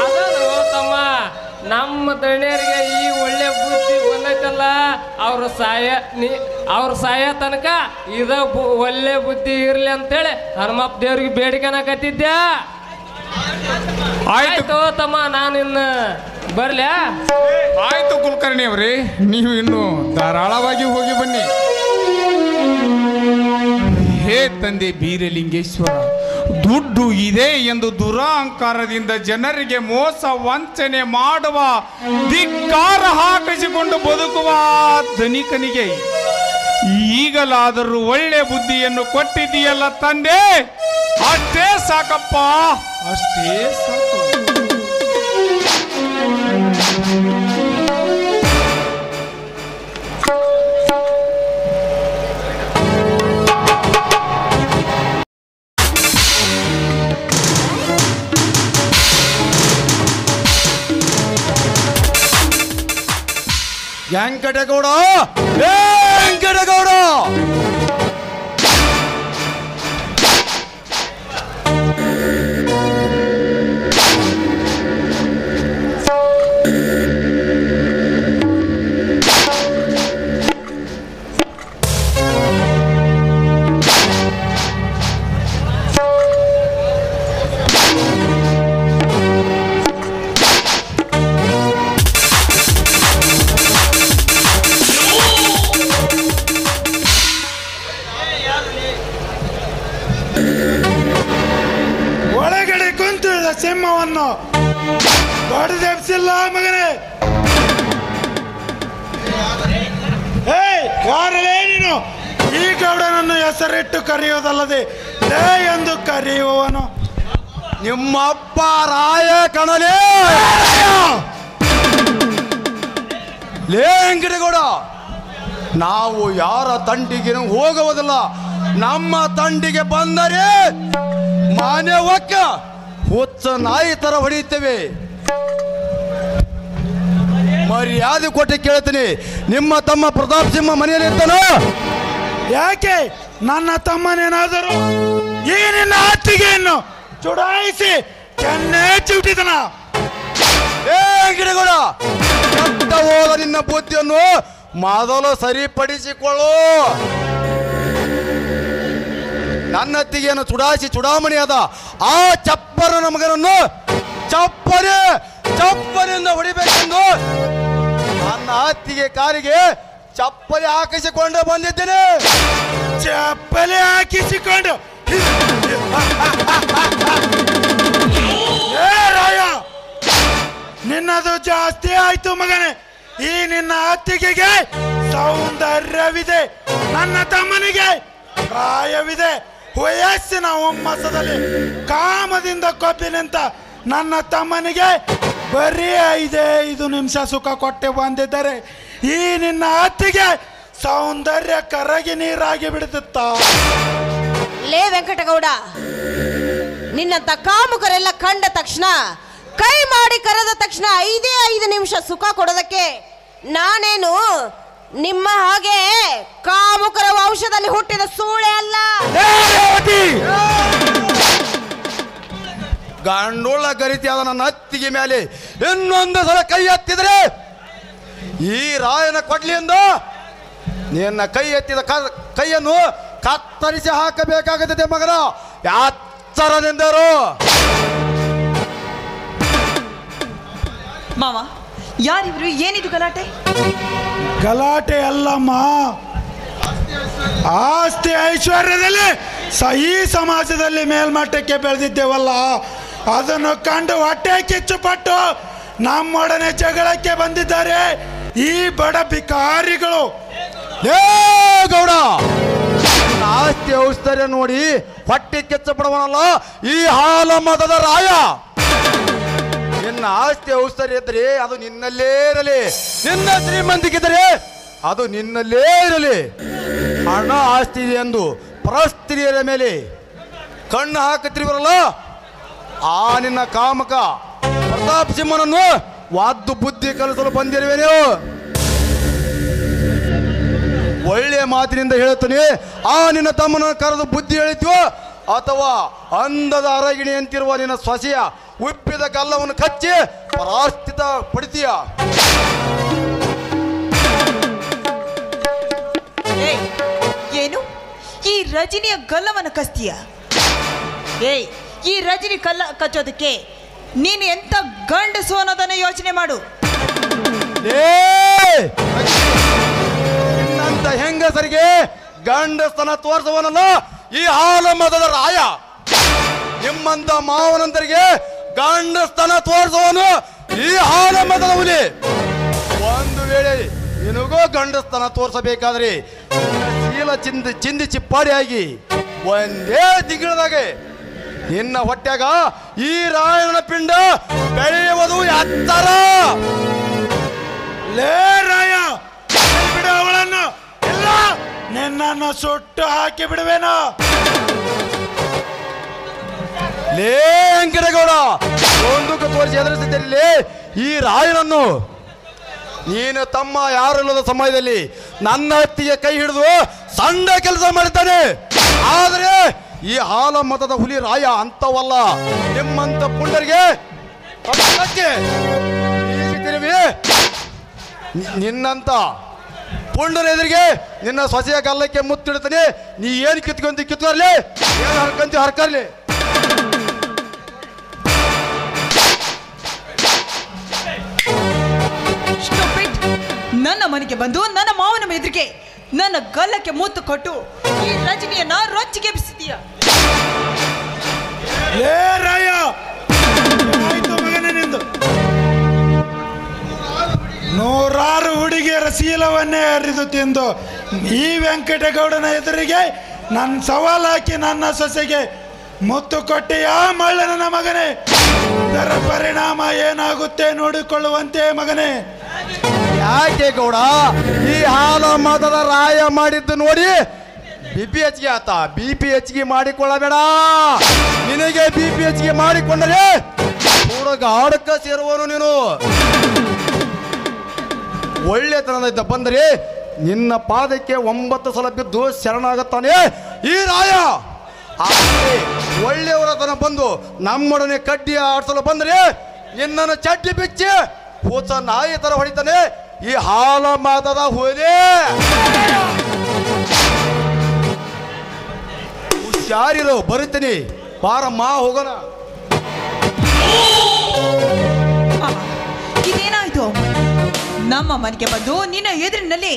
ಅದನ್ನು ತಮ್ಮ, ನಮ್ಮ ದಣಿಯರಿಗೆ ಈ ಒಳ್ಳೆ ಬುದ್ಧಿ ಬಂದೈತಲ್ಲ, ಅವ್ರ ಸಾಯ ತನಕ ಇದ ಒಳ್ಳೆ ಬುದ್ಧಿ ಇರ್ಲಿ ಅಂತೇಳಿ ಹನುಮಪ್ಪ ದೇವ್ರಿಗೆ ಬೇಡಿಕೆನಕತ್ತಿದ್ದೆ. ಆಯ್ತು ತಮ್ಮ, ನಾನು ಇನ್ನು ಬರ್ಲ್ಯಾ? ಆಯ್ತು ಕುಲಕರ್ಣಿಯವರೇ, ನೀವು ಇನ್ನು ಧಾರಾಳವಾಗಿ ಹೋಗಿ ಬನ್ನಿ. ಹೇ ತಂದೆ ಬೀರಲಿಂಗೇಶ್ವರ, ದುಡ್ಡು ಇದೆ ಎಂದು ದುರಹಂಕಾರದಿಂದ ಜನರಿಗೆ ಮೋಸ ವಂಚನೆ ಮಾಡುವ, ಧಿಕ್ಕಾರ ಹಾಕಿಸಿಕೊಂಡು ಬದುಕುವ ಧನಿಕನಿಗೆ ಈಗಲಾದರೂ ಒಳ್ಳೆ ಬುದ್ಧಿಯನ್ನು ಕೊಟ್ಟಿದೆಯಲ್ಲ ತಂದೆ, ಅಷ್ಟೇ ಸಾಕಪ್ಪ, ಅಷ್ಟೇ ಸಾಕು. ವೆಂಕಟಗೌಡ, ವೆಂಕಟಗೌಡ, ಒಳಗಡೆ ಕುಂತು ಸಿಂಹವನ್ನು ಹೊಡೆದೆಬ್ಸಿಲ್ಲ ಮಗನೇ. ಯಾರಲೇ ನೀನು? ಈ ಗೌಡನನ್ನು ಹೆಸರಿಟ್ಟು ಕರೆಯುವುದಲ್ಲದೆ ಲೇ ಎಂದು ಕರೆಯುವವನು ನಿಮ್ಮಪ್ಪ ರಾಯ ಕಣಲೇ. ಲೇ ವೆಂಕಟಗೌಡ, ನಾವು ಯಾರ ತಂಡಿಗೆ ಹೋಗುವುದಿಲ್ಲ. ನಮ್ಮ ತಂಡಿಗೆ ಬಂದರೆ ಮಾನ್ಯ ಒಕ್ಕ ಹುಚ್ಚ ನಾಯಿ ತರ ಹೊಡೆಯುತ್ತೇವೆ. ಮರ್ಯಾದೆ ಕೊಟ್ಟು ಕೇಳ್ತೀನಿ, ನಿಮ್ಮ ತಮ್ಮ ಪ್ರತಾಪ್ ಸಿಂಹ ಮನೆಯಲ್ಲಿ ಇರ್ತಾನೋ? ಯಾಕೆ ನನ್ನ ತಮ್ಮನೇನಾದರೂ ಈ ನಿನ್ನ ಅತ್ತಿಗೆಯನ್ನು ಚುಡಾಯಿಸಿ ಕೆನ್ನೆ ಚುಟಿದನ? ಏ ಗಿಡಗೌಡ, ಕೆಟ್ಟ ಹೋದ ನಿನ್ನ ಬುದ್ಧಿಯನ್ನು ಮೊದಲು ಸರಿಪಡಿಸಿಕೊಳ್ಳು. ನನ್ನ ಅತ್ತಿಗೆಯನ್ನು ಚುಡಾಯಿಸಿ ಚುಡಾಮಣಿ ಆದ ಆ ಚಪ್ಪರನ ಮಗನನ್ನು ಚಪ್ಪಲಿಂದ ಹೊಡಿಬೇಕೆಂದು ನನ್ನ ಅತ್ತಿಗೆ ಕಾಲಿಗೆ ಚಪ್ಪಲಿ ಹಾಕಿಸಿಕೊಂಡು ಬಂದಿದ್ದೇನೆ. ಚಪ್ಪಲಿ ಹಾಕಿಸಿಕೊಂಡು ಏ ರಾಯ, ನಿನ್ನದು ಜಾಸ್ತಿ ಆಯ್ತು ಮಗನೇ. ಈ ನಿನ್ನ ಅತ್ತಿಗೆಗೆ ಸೌಂದರ್ಯವಿದೆ, ನನ್ನ ತಮ್ಮನಿಗೆ ಪ್ರಾಯವಿದೆ. ವಯಸ್ಸಿನ ಹುಮ್ಮಸದಲ್ಲಿ ಕಾಮದಿಂದ ಕೊಬ್ಬಿ ನಿಂತ ನನ್ನ ತಮ್ಮನಿಗೆ ಬರೀ 5 ನಿಮಿಷ ಸುಖ ಕೊಟ್ಟೆ ಬಂದಿದ್ದರೆ ಈ ನಿನ್ನ ಅತ್ತಿಗೆ ಸೌಂದರ್ಯ ಕರಗಿ ನೀರಾಗಿ ಬಿಡುತ್ತ. ಲೇ ವೆಂಕಟಗೌಡ, ನಿನ್ನಂತ ಕಾಮುಕರೆಲ್ಲ ಕಂಡ ತಕ್ಷಣ, ಕೈ ಮಾಡಿ ಕರೆದ ತಕ್ಷಣ 5 ನಿಮಿಷ ಸುಖ ಕೊಡೋದಕ್ಕೆ ನಾನೇನು ನಿಮ್ಮ ಹಾಗೆ ಕಾಮುಕರ ವಂಶದಲ್ಲಿ ಹುಟ್ಟಿದ ಸೂಳೆ ಅಲ್ಲ. ಗಂಡುಳ್ಳ ಗರಿತಿಯಾದ ನನ್ನ ಅತ್ತಿಗೆ ಮೇಲೆ ಇನ್ನೊಂದು ಸಲ ಕೈ ಎತ್ತಿದ್ರೆ ಈ ರಾಯನ ಕೊಡ್ಲಿಯಿಂದ ನಿನ್ನ ಕೈ ಎತ್ತಿದ ಕೈಯನ್ನು ಕತ್ತರಿಸಿ ಹಾಕಬೇಕಾಗುತ್ತದೆ ಮಗನ. ಎಚ್ಚರದಿಂದರು. ಮಾವ, ಯಾರಿವ್ರು? ಏನಿದು ಗಲಾಟೆ? ಗಲಾಟೆ ಅಲ್ಲಮ್ಮ, ಆಸ್ತಿ ಐಶ್ವರ್ಯದಲ್ಲಿ ಈ ಸಮಾಜದಲ್ಲಿ ಮೇಲ್ಮಟ್ಟಕ್ಕೆ ಬೆಳೆದಿದ್ದೇವಲ್ಲ, ಅದನ್ನು ಕಂಡು ಹೊಟ್ಟೆ ಕಿಚ್ಚುಪಟ್ಟು ನಮ್ಮೊಡನೆ ಜಗಳಕ್ಕೆ ಬಂದಿದ್ದಾರೆ ಈ ಬಡ ಭಿಕಾರಿಗಳು. ಏ ಗೌಡ, ನಿನ್ನ ಆಸ್ತಿ ಔಷಧರ್ಯ ನೋಡಿ ಹೊಟ್ಟೆ ಕೆಚ್ಚ ಪಡವನಲ್ಲ ಈ ಹಾಲ ಮತದ ರಾಯ. ನಿನ್ನ ಆಸ್ತಿ ಔಷಧರ್ಯ ಇದ್ರೆ ಅದು ನಿನ್ನಲ್ಲೇ ಇರಲಿ, ನಿನ್ನ ಶ್ರೀಮಂತಿಗಿದ್ದರೆ ಅದು ನಿನ್ನಲ್ಲೇ ಇರಲಿ. ಹಣ ಆಸ್ತಿ ಇದೆ ಎಂದು ಪರಸ್ತ್ರೀಯರ ಮೇಲೆ ಕಣ್ಣು ಹಾಕುತ್ತಿರುವರಲ್ಲ, ಆ ನಿನ್ನ ಕಾಮಕ ಪ್ರತಾಪ್ ಸಿಂಹನನ್ನು ವಾದ್ದು ಬುದ್ಧಿ ಕಲಿಸಲು ಬಂದಿರುವೆ ನೀವು. ಒಳ್ಳೆಯ ಮಾತಿನಿಂದ ಹೇಳುತ್ತಾನೆ, ಆ ನಿನ್ನ ತಮ್ಮನ ಕರೆದು ಬುದ್ಧಿ ಹೇಳಿದ್ವೋ ಅಥವಾ ಅಂದದ ಅರಗಿಣಿ ಅಂತಿರುವ ನಿನ್ನ ಸೊಸೆಯ ಉಪ್ಪಿದ ಗಲ್ಲವನ್ನು ಕಚ್ಚಿ ಪರಾಸ್ಥಿತ ಪಡಿತೀಯ? ಏನು ಈ ರಜನಿಯ ಗಲ್ಲವನ್ನು ಕಸ್ತೀಯ? ಏಯ್, ಈ ರಜನಿ ಕಚ್ಚೋದಕ್ಕೆ ನೀನು ಎಂತ ಗಂಡಸು ಅನ್ನೋದನ್ನ ಯೋಚನೆ ಮಾಡು. ನಿನ್ನಂತ ಹೆಂಗಸರಿಗೆ ಗಂಡಸ್ತನ ತೋರಿಸುವನಲ್ಲ ಈ ಹಾಲ ಮತದ ರಾಯ. ನಿಮ್ಮಂತ ಮಾವನಂತರಿಗೆ ಗಂಡಸ್ತನ ತೋರಿಸುವನು ಈ ಹಾಲ ಮತದ ಹುಲಿ. ಒಂದು ವೇಳೆ ನಿನಗೂ ಗಂಡಸ್ತನ ತೋರಿಸಬೇಕಾದ್ರೆ ಶೀಲ ಚಿಂದಿ ಚಿಪ್ಪಾಡಿಯಾಗಿ ಒಂದೇ ತಿಂಗಳದಾಗೆ ನಿನ್ನ ಹೊಟ್ಯಾಗ ಈ ರಾಯಣನ ಪಿಂಡ ಬೆಳೆಯುವುದು ಎತ್ತರ. ಲೇ ರಾಯ, ಬಿಡು ಅವಳನ್ನು. ಇಲ್ಲ, ನಿನ್ನನ್ನು ಸುಟ್ಟು ಹಾಕಿ ಬಿಡುವೇನೋ. ಲೇ ಅಂಕರೇಗೌಡ, ಒಂದಕ್ಕೆ ತೋರಿಸಿ ಎದುರಿಸಿದ್ದಲ್ಲಿ ಈ ರಾಯನನ್ನು. ನೀನು ತಮ್ಮ ಯಾರಿಲ್ಲದ ಸಮಯದಲ್ಲಿ ನನ್ನ ಹತ್ತಿಗೆ ಕೈ ಹಿಡಿದು ಸಣ್ಣ ಕೆಲಸ ಮಾಡಿದ್ದಾನೆ. ಆದರೆ ಈ ಹಾಲ ಮತದ ಹುಲಿ ರಾಯ ಅಂತವಲ್ಲ. ನಿಮ್ಮಂತ ಪುಂಡರಿಗೆ ನಿನ್ನಂತ ಪುಂಡನ ಎದುರಿಗೆ ನಿನ್ನ ಸೊಸೆಯ ಗಲ್ಲಕ್ಕೆ ಮುತ್ತಿಡ್ತಾನೆ. ನೀ ಏನು ಕಿತ್ಕೊಂತಿ ಏನು ಹರ್ಕಂತಿ ಹರ್ಕರ್ಲಿ. ನನ್ನ ಮನೆಗೆ ಬಂದು ನನ್ನ ಮಾವನ ಎದುರಿಗೆ ನನ್ನ ಗಲ್ಲಕ್ಕೆ ಮುತ್ತು ಕೊಟ್ಟು ಈ ರಜನಿಯನ್ನ ರೊಚ್ಚಿಗೆ ಬಿಸಿದೀಯ. ಲೇ ರಾಯ, ಆಯ್ತು ಮಗನೇ ನಿಂದು. ನೂರಾರು ಹುಡುಗಿಯರ ಶೀಲವನ್ನೇ ಹರಿದು ತಿಂದು ಈ ವೆಂಕಟಗೌಡನ ಎದುರಿಗೆ ನನ್ನ ಸವಾಲು ಹಾಕಿ ನನ್ನ ಸೊಸೆಗೆ ಮುತ್ತು ಕೊಟ್ಟೆಯ ಮಳ್ಳನ ಮಗನೇ. ಇದರ ಪರಿಣಾಮ ಏನಾಗುತ್ತೆ ನೋಡಿಕೊಳ್ಳುವಂತೆ ಮಗನೇ. ಯಾಕೆ ಗೌಡ, ಈ ಹಾಲ ಮತದ ರಾಯ ಮಾಡಿದ್ದು ನೋಡಿ BP ಹೆಚ್ಚಿಗೆ ಆತ. BP ಹೆಚ್ಚಿಗೆ ಮಾಡಿಕೊಳ್ಳಬೇಡ. ನಿನಗೆ BP ಹೆಚ್ಚಿಗೆ ಮಾಡಿಕೊಂಡರೆ ಹುಡುಗ ಆಡಕ್ಕ ಸೇರುವನು ನೀನು. ಒಳ್ಳೆತನದಿಂದ ಬಂದರೆ ನಿನ್ನ ಪಾದಕ್ಕೆ 9 ಸಲ ಬಿದ್ದು ಶರಣಾಗುತ್ತಾನೆ ಈ ರಾಯ. ಆದರೆ ಒಳ್ಳೆಯವರತನ ಬಂದು ನಮ್ಮೊಡನೆ ಕಡ್ಡಿ ಆಡಿಸಲು ಬಂದರೆ ನಿನ್ನನ್ನು ಚಡ್ಡಿ ಬಿಚ್ಚಿ ಕೂತ ನಾಯಿ ತರ ಹೊಡಿತಾನೆ ಈ ಹಾಲ ಮಾತದ ಹುಲಿ. ಹುಷಾರಿರು, ಬರುತ್ತೀನಿ. ಬಾರಮ್ಮ ಹೋಗೋಣ. ಇದೇನಾಯ್ತು? ನಮ್ಮ ಮನೆಗೆ ಬಂದು ನಿನ್ನ ಎದುರಿನಲ್ಲಿ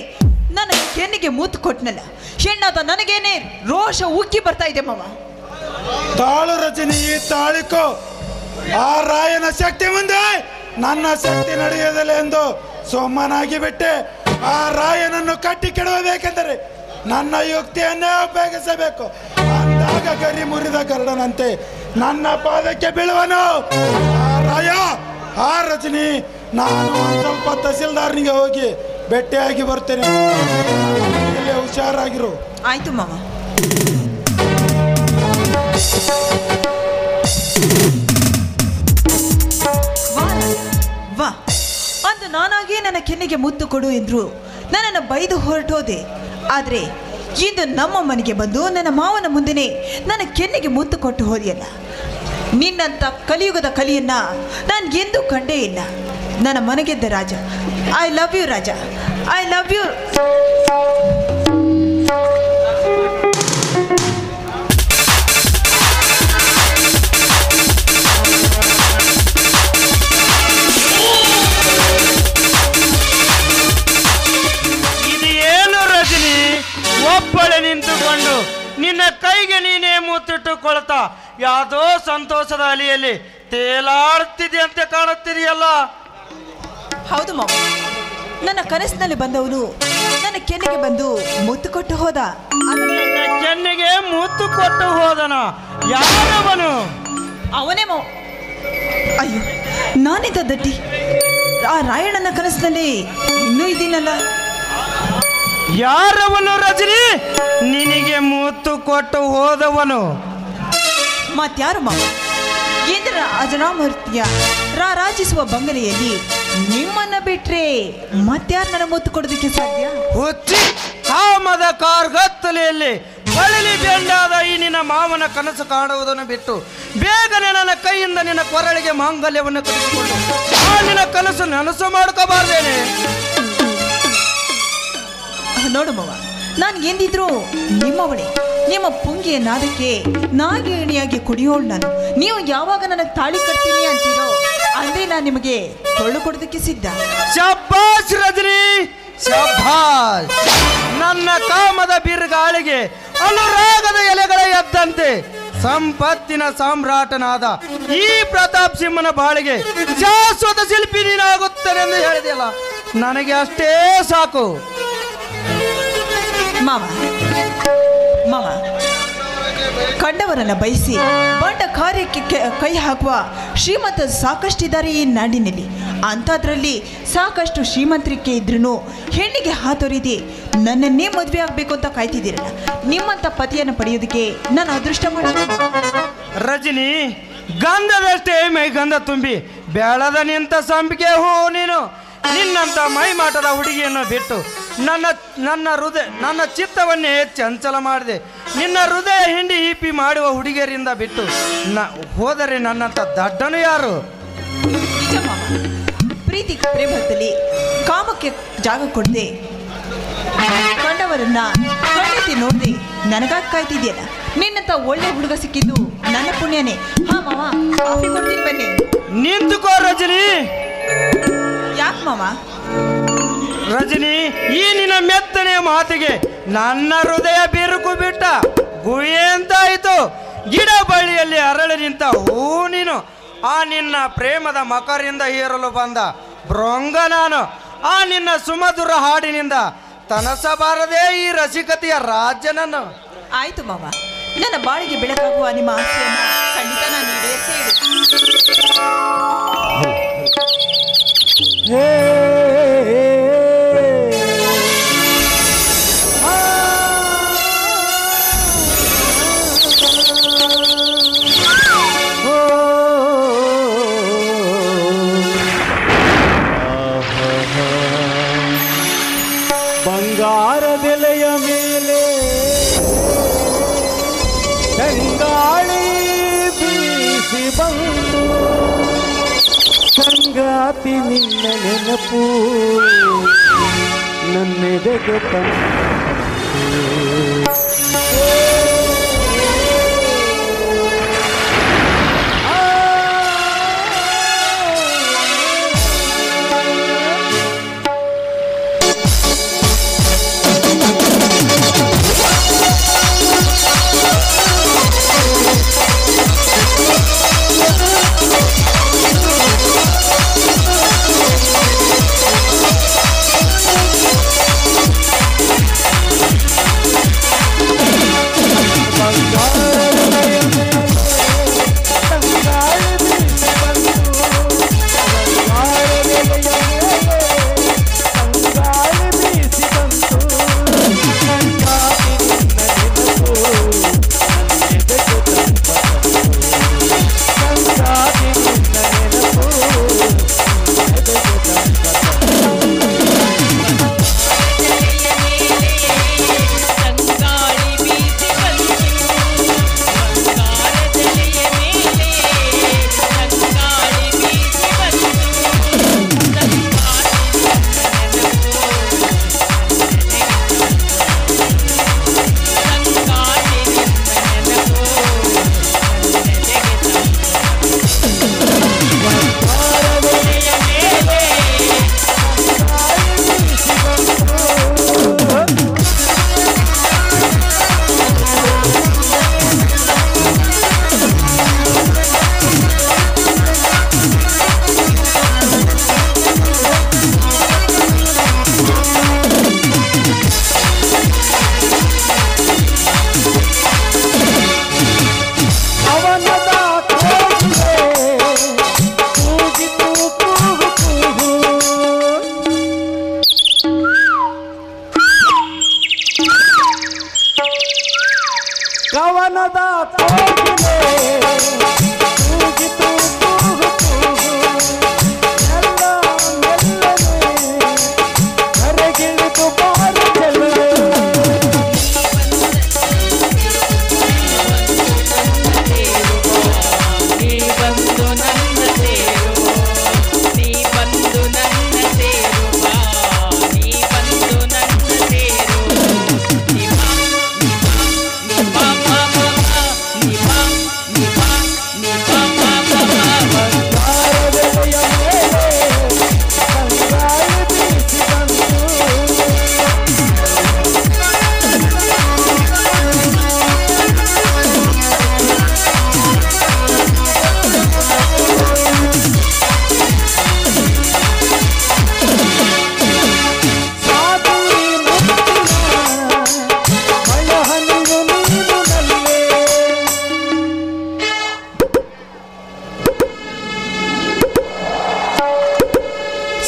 ನನ್ನ ಕೆನ್ನಿಗೆ ಮೂತು ಕೊಟ್ಟನಲ್ಲ, ಹೆಣ್ಣಾದ ನನಗೇನೆ ರೋಷ ಉಕ್ಕಿ ಬರ್ತಾ ಇದೆ ಮಾವ. ತಾಳು ರಜನಿ, ಈ ತಾಳಿಕೋ. ಆ ರಾಯನ ಶಕ್ತಿ ಮುಂದೆ ನನ್ನ ಶಕ್ತಿ ನಡೆಯೋದಿಲ್ಲ ಎಂದು ಸುಮ್ಮನಾಗಿ ಬಿಟ್ಟೆ. ಆ ರಾಯನನ್ನು ಕಟ್ಟಿ ಕೆಡವಬೇಕೆಂದರೆ ನನ್ನ ಯುಕ್ತಿಯನ್ನೇ ಉಪಯೋಗಿಸಬೇಕು. ಅಂದಾಗ ಗರಿ ಮುರಿದ ಗರುಡನಂತೆ ನನ್ನ ಪಾದಕ್ಕೆ ಬೀಳುವನು ಆ ರಾಯ. ಆ ರಜನಿ, ನಾನು ಒಂದು ಸ್ವಲ್ಪ ತಹಸೀಲ್ದಾರ್ನಿಗೆ ಹೋಗಿ ಭೇಟಿಯಾಗಿ ಬರ್ತೇನೆ. ಇಲ್ಲೇ ಹುಷಾರಾಗಿರು. ಆಯ್ತು ಮಾವ. ವಾ, ಅಂದು ನಾನಾಗಿ ನನ್ನ ಕೆನ್ನೆಗೆ ಮುತ್ತು ಕೊಡು ಎಂದ್ರು ನನ್ನನ್ನು ಬೈದು ಹೊರಟೋದೆ. ಆದರೆ ಇಂದು ನಮ್ಮ ಮನೆಗೆ ಬಂದು ನನ್ನ ಮಾವನ ಮುಂದೆನೆ ನನ್ನ ಕೆನ್ನೆಗೆ ಮುತ್ತು ಕೊಟ್ಟು ಹೋದಿಯಲ್ಲ. ನಿನ್ನಂಥ ಕಲಿಯುಗದ ಕಲಿಯನ್ನ ನಾನು ಎಂದೂ ಕಂಡೇ ಇಲ್ಲ. ನನ್ನ ಮನೆಗೆದ್ದ ರಾಜ. I love you raja, I love you. ಇದು ಏನು ರಜನಿ, ಒಬ್ಬಳೆ ನಿಂತುಕೊಂಡು ನಿನ್ನ ಕೈಗೆ ನೀನೇ ಮುತ್ತಿಟ್ಟುಕೊಳ್ತಾ ಯಾವುದೋ ಸಂತೋಷದ ಅಲಿಯಲ್ಲಿ ತೇಲಾಡ್ತಿದೆ ಅಂತ ಕಾಣುತ್ತಿದೆಯಲ್ಲ. ಹೌದು ಮಾವ, ನನ್ನ ಕನಸಿನಲ್ಲಿ ಬಂದವನು ನನ್ನ ಕೆನ್ನೆಗೆ ಬಂದು ಮುತ್ತು ಕೊಟ್ಟು ಹೋದ. ಕೆನ್ನೆಗೆ ಮುತ್ತು ಕೊಟ್ಟು ಹೋದನ? ಯಾರವನು? ಅವನೇ ಮಾವ. ಅಯ್ಯೋ, ನಾನಿದ್ದ ದಡ್ಡಿ. ಆ ರಾಯಣ್ಣನ ಕನಸಿನಲ್ಲಿ ಇನ್ನೂ ಇದ್ದೀನಲ್ಲ. ಯಾರವನು ರಜನಿ? ನಿನಗೆ ಮುತ್ತು ಕೊಟ್ಟು ಹೋದವನು ಮತ್ಯಾರು ಮಾವ? ಇಂದ್ರ ಅಜರಾಮೂರ್ತಿಯ ರಾರಾಜಿಸುವ ಬಂಗಲೆಯಲ್ಲಿ ನಿಮ್ಮನ್ನ ಬಿಟ್ರೆ ಮತ್ಯಾರು ನನ್ನ ಮುತ್ತು ಕೊಡೋದಕ್ಕೆ ಸಾಧ್ಯ? ಹುಚ್ಚಿ ಕಾಮದ ಕಾರ್ಗತ್ತಲೆಯಲ್ಲಿ ಬಳಲಿ ಬೆಂಡಾದ ಈ ನಿನ್ನ ಮಾವನ ಕನಸು ಕಾಣುವುದನ್ನು ಬಿಟ್ಟು ಬೇಗನೆ ನನ್ನ ಕೈಯಿಂದ ನಿನ್ನ ಕೊರಳಿಗೆ ಮಾಂಗಲ್ಯವನ್ನು ಕಟ್ಟಿಸಿಕೊಂಡು ಆ ನಿನ್ನ ಕನಸು ನನಸು ಮಾಡ್ಕೋಬಾರ್ದೇನೆ? ನೋಡು ಮಾವ, ನಾನು ಎಂದಿದ್ರು ನಿಮ್ಮವಳೆ. ನಿಮ್ಮ ಪುಂಗಿಯ ನಾದಕ್ಕೆ ನಾಗೇಣಿಯಾಗಿ ಕುಡಿಯೋಳು ನಾನು. ನೀವು ಯಾವಾಗ ನನಗೆ ತಾಳಿ ಕಟ್ತೀನಿ ಅಂತೀರೋ ಅಂದೇ ನಾನು ನಿಮಗೆ ಕೊಳ್ಳು ಕೊಡೋದಕ್ಕೆ ಸಿದ್ಧ. ಶಬ್ಬಾಷ್ ರಜನಿ, ಶಬ್ಬಾಷ್. ನನ್ನ ಕಾಮದ ಬಿರುಗಾಳಿಗೆ ಅನುರಾಗದ ಎಲೆಗಳ ಎದ್ದಂತೆ ಸಂಪತ್ತಿನ ಸಾಮ್ರಾಟನಾದ ಈ ಪ್ರತಾಪ್ ಸಿಂಹನ ಬಾಳಿಗೆ ಶಾಶ್ವತ ಶಿಲ್ಪಿ ನೀನಾಗುತ್ತೇನೆ ಎಂದು ಹೇಳಿದೆಯಲ್ಲ, ನನಗೆ ಅಷ್ಟೇ ಸಾಕು. ಮಾವ ಮಾವ, ಕಂಡವರನ್ನ ಬಯಸಿ ಬಂಡ ಕಾರ್ಯಕ್ಕೆ ಕೈ ಹಾಕುವ ಶ್ರೀಮಂತ ಸಾಕಷ್ಟಿದ್ದಾರೆ ಈ ನಾಡಿನಲ್ಲಿ. ಅಂಥದ್ರಲ್ಲಿ ಸಾಕಷ್ಟು ಶ್ರೀಮಂತರಿಕೆ ಇದ್ರೂ ಹೆಣ್ಣಿಗೆ ಹಾತೊರಿದೆ ನನ್ನನ್ನೇ ಮದುವೆ ಆಗಬೇಕು ಅಂತ ಕಾಯ್ತಿದ್ದೀರಲ್ಲ, ನಿಮ್ಮಂಥ ಪತಿಯನ್ನು ಪಡೆಯೋದಕ್ಕೆ ನಾನು ಅದೃಷ್ಟ ಮಾಡೋದು. ರಜನಿ, ಗಂಧದಷ್ಟೇ ಮೈ ಗಂಧ ತುಂಬಿ ಬೆಳೆದ ನಿಂತ ಸಂಪಿಗೆ ಹೂ ನೀನು. ನಿನ್ನಂತ ಮೈ ಮಾಟದ ಹುಡುಗಿಯನ್ನು ಬಿಟ್ಟು ನನ್ನ ಚಿತ್ತವನ್ನೇ ಚಂಚಲ ಮಾಡಿದೆ. ನಿನ್ನ ಹೃದಯ ಹಿಂಡಿ ಈಪಿ ಮಾಡುವ ಹುಡುಗಿಯರಿಂದ ಬಿಟ್ಟು ಹೋದರೆ ನನ್ನಂತ ದಡ್ಡನು ಯಾರು? ನಿಜ ಮಾವ, ಪ್ರೀತಿ ಪ್ರೇಮದಲ್ಲಿ ಕಾಮಕ್ಕೆ ಜಾಗ ಕೊಡದೆ ಕಂಡವರನ್ನ ಕಣ್ಣೆತ್ತಿ ನೋಡದೆ ನನಗಾಗಿ ಕಾಯ್ತಿದ್ಯಲ್ಲ. ನಿನ್ನಂತ ಒಳ್ಳೆ ಹುಡುಗ ಸಿಕ್ಕಿದ್ದು ನನ್ನ ಪುಣ್ಯನೇ. ಹಾ ಮಾವ, ಕಾಫಿ ಕೊಡ್ತೀನಿ ಬನ್ನಿ. ನಿಂತುಕೋ ರಜನಿ. ಯಾಕೆ ಮಾವ? ರಜನಿ, ಈ ನಿನ್ನ ಮೆತ್ತನೆಯ ಮಾತಿಗೆ ನನ್ನ ಹೃದಯ ಬಿರುಕು ಬಿಟ್ಟ ಗುಹೆ ಅಂತಾಯಿತು. ಗಿಡ ಬಳ್ಳಿಯಲ್ಲಿ ಅರಳಿ ನಿಂತ ಹೂ ನೀನು. ಆ ನಿನ್ನ ಪ್ರೇಮದ ಮಕರಿಂದ ಹೀರಲು ಬಂದ ಭೃಂಗ ನಾನು. ಆ ನಿನ್ನ ಸುಮಧುರ ಹಾಡಿನಿಂದ ತನಸಬಾರದೆ ಈ ರಸಿಕತೆಯ ರಾಜ್ಯನನ್ನು. ಆಯ್ತು ಮಾವ, ನನ್ನ ಬಾಳಿಗೆ ಬೆಳಕಾಗುವ ನಿಮ್ಮ ಆಸೆಯನ್ನು ಖಂಡಿತ ನಾನು ಈಡೇರಿಸೇ ಬಂಗಾರದೆಲೆಯ ಮೇಲೆ ಗಂಗಾಳಿ ಬೀಸಿ ಬಂದು ಸಂಗಾತಿ ನಿನ್ನ ನೆನಪು ನನ್ನೆದೆಗೆ ಮನದ ಕೋಗಿಲೆ ಕೂಗಿತು ಕೂಗು ಕೂಗು ಎಲ್ಲ ಮೆಲ್ಲನೆ ಕರೆಗಿಳಿದು ಬಾರ ಚೆಲುವೆ ನೀ ಬಂದು ನನ್ನ ಸೇರುವ ನೀ ಬಂದು ನನ್ನ ಸೇರುವ ನೀ ಬಂದು ನನ್ನ ಸೇರುವ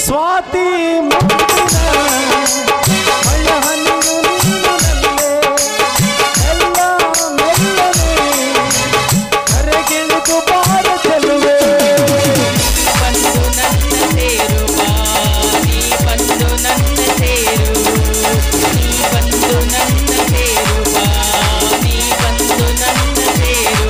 ಸ್ವಾತಿ ಮುತ್ತಿನ ಮಳೆಯ ಹನಿಯು ನೀನು ನಲ್ಲೆ ಎಲ್ಲ ಮೆಲ್ಲನೆ ಕರೆಗಿಳಿದು ಬಾರ ಚೆಲುವೆ ಬಂದು ನನ್ನ ಸೇರುವ ನೀ ಬಂದು ನನ್ನ ಸೇರು ನೀ ಬಂದು ನನ್ನ ಸೇರುವ ನೀ ಬಂದು ನನ್ನ ಸೇರು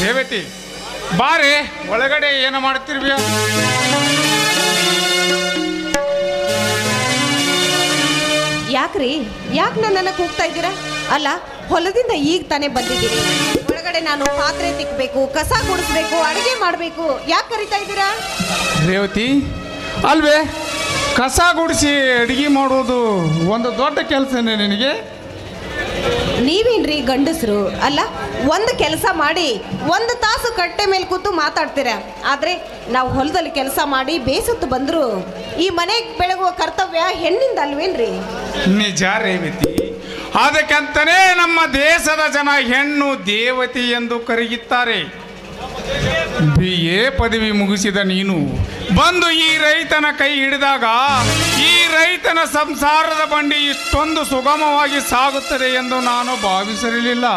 ರೇವತಿ ಬಾರೆ ಒಳಗಡೆ ಏನು ಮಾಡ್ತಿರ್ಬಿಯ ಯಾಕ್ರಿ ಯಾಕೆ ನನ್ನನ್ನು ಕೂಗ್ತಾ ಇದ್ದೀರಾ? ಅಲ್ಲ, ಹೊಲದಿಂದ ಈಗ ತಾನೇ ಬಂದಿದ್ದೀರಿ. ಒಳಗಡೆ ನಾನು ಪಾತ್ರೆ ತಿಕ್ಕಬೇಕು, ಕಸ ಗುಡಿಸ್ಬೇಕು, ಅಡುಗೆ ಮಾಡಬೇಕು. ಯಾಕೆ ಕರಿತಾ ಇದ್ದೀರಾ? ರೇವತಿ ಅಲ್ವೇ, ಕಸ ಗುಡಿಸಿ ಅಡುಗೆ ಮಾಡೋದು ಒಂದು ದೊಡ್ಡ ಕೆಲಸನೇ ನಿನಗೆ? ನೀವೇನ್ರಿ ಗಂಡಸರು? ಅಲ್ಲ, ಒಂದು ಕೆಲಸ ಮಾಡಿ ಒಂದು ತಾಸು ಕಟ್ಟೆ ಮೇಲೆ ಕೂತು ಮಾತಾಡ್ತೀರ. ಆದರೆ ನಾವು ಹೊಲದಲ್ಲಿ ಕೆಲಸ ಮಾಡಿ ಬೇಸುತ್ತು ಬಂದ್ರು ಈ ಮನೆಗೆ ಬೆಳಗುವ ಕರ್ತವ್ಯ ಹೆಣ್ಣಿಂದ ಅಲ್ವೇನ್ರಿ? ನಿಜ ರೇವತಿ, ಅದಕ್ಕಂತನೇ ನಮ್ಮ ದೇಶದ ಜನ ಹೆಣ್ಣು ದೇವತೆ ಎಂದು ಕರೆಯುತ್ತಾರೆ. BA ಪದವಿ ಮುಗಿಸಿದ ನೀನು ಬಂದು ಈ ರೈತನ ಕೈ ಹಿಡಿದಾಗ ಈ ರೈತನ ಸಂಸಾರದ ಬಂಡಿ ಇಷ್ಟೊಂದು ಸುಗಮವಾಗಿ ಸಾಗುತ್ತದೆ ಎಂದು ನಾನು ಭಾವಿಸಿರಲಿಲ್ಲ.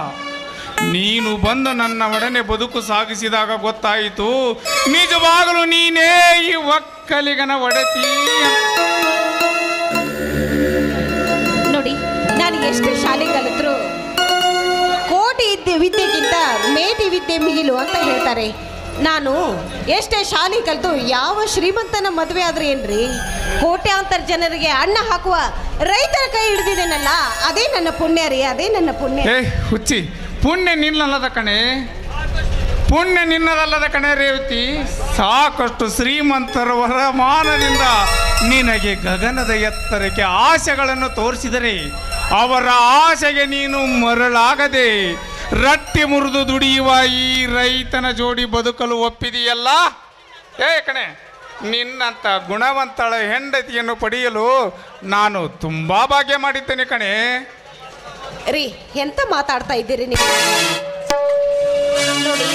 ನೀನು ಬಂದು ನನ್ನ ಒಡನೆ ಬದುಕು ಸಾಗಿಸಿದಾಗ ಗೊತ್ತಾಯಿತು ನಿಜವಾಗಲೂ ನೀನೇ ಈ ಒಕ್ಕಲಿಗನ ಒಡತಿ. ನೋಡಿ, ನಾನು ಎಷ್ಟು ಶಾಲೆ ಕಲಿತರು ಕೋಟಿ ವಿದ್ಯೆಗಿಂತ ಮೇಟಿ ವಿದ್ಯೆ ಮಿಗಿಲು ಅಂತ ಹೇಳ್ತಾರೆ. ನಾನು ಎಷ್ಟೇ ಶಾಲೆ ಕಲಿತು ಯಾವ ಶ್ರೀಮಂತನ ಮದುವೆ ಆದ್ರೆ ಏನ್ರಿ, ಕೋಟ್ಯಾಂತರ ಜನರಿಗೆ ಅನ್ನ ಹಾಕುವ ರೈತರ ಕೈ ಹಿಡಿದಿದ್ದೇನಲ್ಲ, ಅದೇ ನನ್ನ ಪುಣ್ಯ ರೀ, ಅದೇ ನನ್ನ ಪುಣ್ಯ. ಹುಚ್ಚಿ, ಪುಣ್ಯ ನಿನ್ನಲ್ಲದ ಕಣೆ, ಪುಣ್ಯ ನಿನ್ನದಲ್ಲದ ಕಣೆ ರೇವತಿ. ಸಾಕಷ್ಟು ಶ್ರೀಮಂತರ ವರಮಾನದಿಂದ ನಿನಗೆ ಗಗನದ ಎತ್ತರಕ್ಕೆ ಆಸೆಗಳನ್ನು ತೋರಿಸಿದರೆ ಅವರ ಆಸೆಗೆ ನೀನು ಮರಳಾಗದೆ ರಟ್ಟಿ ಮುರಿದು ದುಡಿಯುವ ಈ ರೈತನ ಜೋಡಿ ಬದುಕಲು ಒಪ್ಪಿದೆಯಲ್ಲ. ಕಣೆ, ನಿನ್ನಂಥ ಗುಣವಂತಳ ಹೆಂಡತಿಯನ್ನು ಪಡೆಯಲು ನಾನು ತುಂಬಾ ಭಾಗ್ಯ ಮಾಡಿದ್ದೇನೆ ಕಣೆ. ರೀ, ಎಂತ ಮಾತಾಡ್ತಾ ಇದ್ದೀರಿ ನೀವು? ನೋಡಿ,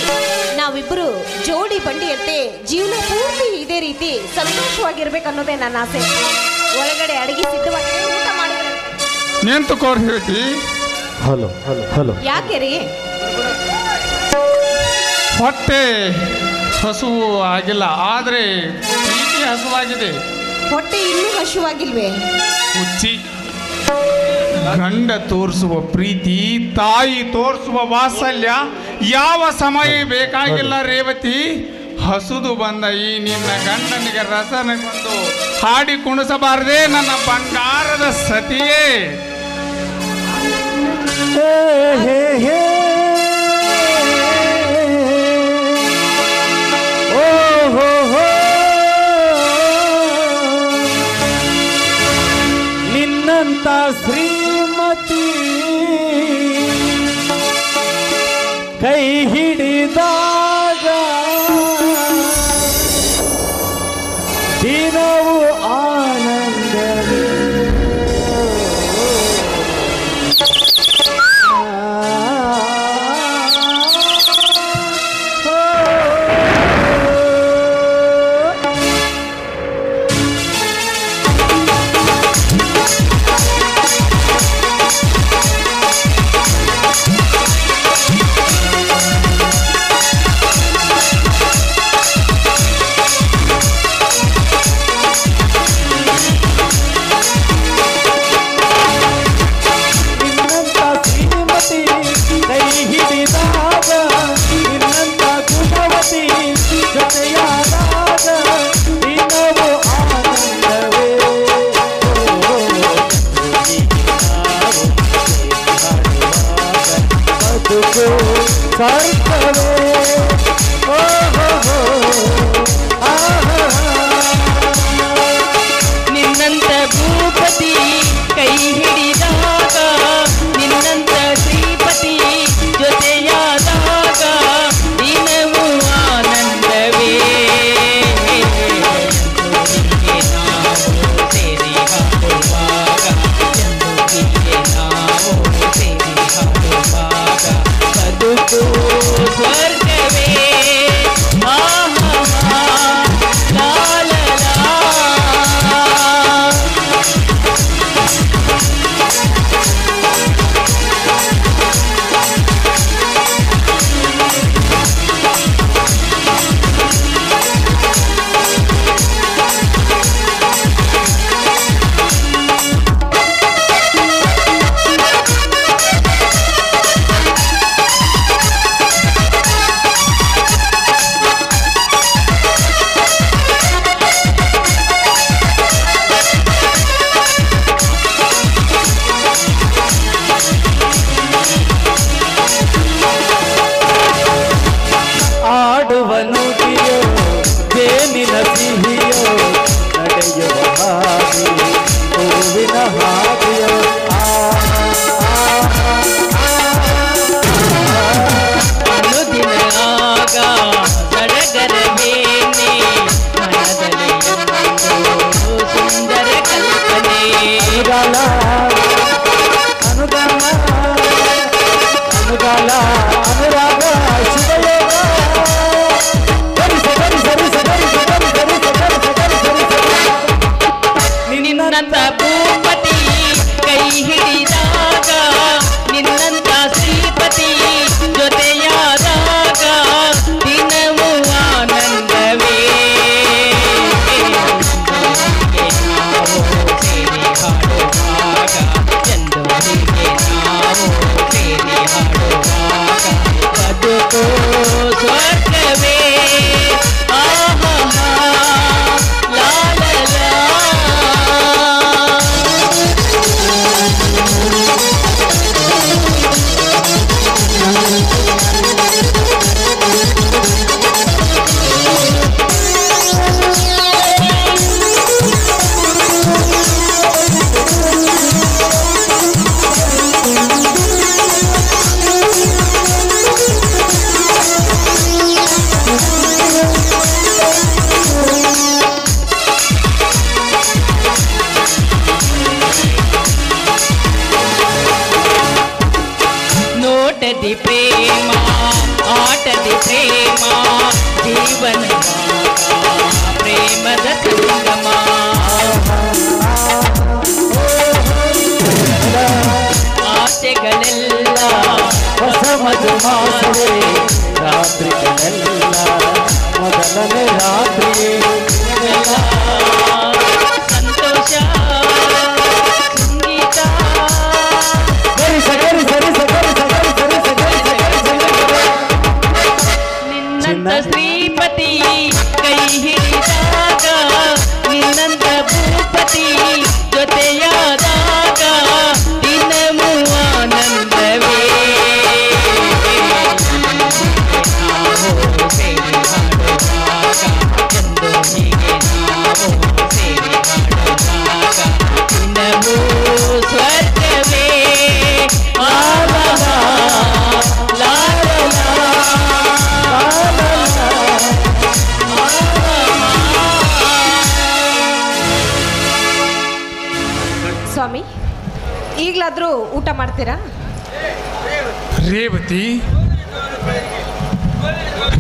ನಾವಿಬ್ಬರು ಜೋಡಿ ಬಂಡಿಯಂತೆ ಜೀವನ ಪೂರ್ತಿ ಇದೇ ರೀತಿ ಸಂತೋಷವಾಗಿರ್ಬೇಕು ಅನ್ನೋದೇ ನನ್ನ ಆಸೆ. ಒಳಗಡೆ ಅಡಿಗೆ ಸಿದ್ಧವಾಗಿದೆ, ಊಟ ಮಾಡಿದ್ರೆ ನಿಂತುಕೋರ್ ಹೇಳ್ತಿ. Hello hello hello. ಯಾಕೆ ರೀ? ಹೊಟ್ಟೆ ಹಸುವು ಆಗಿಲ್ಲ, ಆದರೆ ಪ್ರೀತಿ ಹಸುವಾಗಿದೆ. ಹೊಟ್ಟೆ ಇನ್ನೂ ಹಸುವಾಗಿಲ್ವೇ? ಹುಚ್ಚಿ, ಗಂಡ ತೋರಿಸುವ ಪ್ರೀತಿ, ತಾಯಿ ತೋರಿಸುವ ವಾತ್ಸಲ್ಯ ಯಾವ ಸಮಯ ಬೇಕಾಗಿಲ್ಲ ರೇವತಿ. ಹಸುದು ಬಂದ ಈ ನಿನ್ನ ಗಂಡನಿಗೆ ರಸನಗೊಂದು ಹಾಡಿ ಕುಣಿಸಬಾರದೆ ನನ್ನ ಬಂಗಾರದ ಸತಿಯೇ. ನಿನ್ನಂತ ಶ್ರೀಮತಿ ಕೈ ಹಿಡಿದಾಗ ದಿನವು ಆನಂದವೇ. ನಿನ್ನಂತ ಭೂಪತಿ ಕೈ ಹಿಡಿದಾಗ, ನಿನ್ನಂತ ಶ್ರೀಪತಿ ಜೊತೆಯಾದಾಗ ದಿನವೂ ಆನಂದವೇ. ನಾವು ಸೇರಿ ಹಾಡುವಾಗ, ಚಂದುಗೆ ನಾವು ಸೇರಿ ಹಾಡುವಾಗ ಬದುಕು ಸ್ವರ್ಗವೇ. ಆಡುವ ನುಡಿಯೋ ಜೇನಿನ ಸಿಹಿಯೋ, ನಡೆಯುವ ಹಾದಿ ಹೂವಿನ ಹಾದಿಯೋ. ಅನುದಿನ ಆಗ ಸಡಗರವೇನೆ, ಮನದಲ್ಲಿ ಒಂದು ಸುಂದರ ಕಲ್ಪನೆ. ಅನುಗಾಲ ಅನುಗಾಲ ಅನುಗಾಲ ಅನುರಾಗ ಶುಭಯೋಗ. ನಿನ್ನಂತ ಭೂಪತಿ ಕೈ ಹಿಡಿದಾಗ, ನಿನ್ನಂತ ಶ್ರೀಪತಿ ಜೊತೆಯಾದಾಗ ದಿನವೂ ಆನಂದವೇ. ನಾವು ಸೇರಿ ಹಾಡುವಾಗ, ಚಂದೋರಿಗೆ ನಾವು ಸೇರಿ ಹಾಡುವಾಗ ಬದುಕು ಸ್ವರ್ಗವೇ. ಆಹಾ ಲಾ ಲಾ ಲಾ. ನೋಟದಿ ಪ್ರೇಮ, ಆಟದಿ ಪ್ರೇಮ, ಜೀವನ ಪ್ರೇಮದ ಸಂಗಮ. ಆಸೆಗಳೆಲ್ಲ ಹೊಸ ಮಧುಮಾಸವೇ ರಾತ್ರಿಗಳೆಲ್ಲ ಮೊದಲನೇ ರಾತ್ರಿ ಸಂತೋಷ ಸಂಗೀತ ಸರಿ ಸರಿ ಸರಿ ಸರಿ ಸರಿ ಸರಿ ನಿನ್ನಂತ ಶ್ರೀಪತಿ ಕೈ ಹಿಡಿದಾಗ ನಿನ್ನಂತ ಭೂಪತಿ ಜೊತೆಯಾದಾಗ ದಿನವೂ ಆನಂದವೇ ನಾವು ಸೇರಿ ಹಾಡುವಾಗ ಎಂದು ಹೀಗೆ ನಾವು ಸೇರಿ ಹಾಡುವಾಗ ದಿನವೂ ಸ್ವರ್ಗವೇ ಆಲಾ ಸ್ವಾಮಿ, ಈಗಲಾದರೂ ಊಟ ಮಾಡ್ತೀರಾ?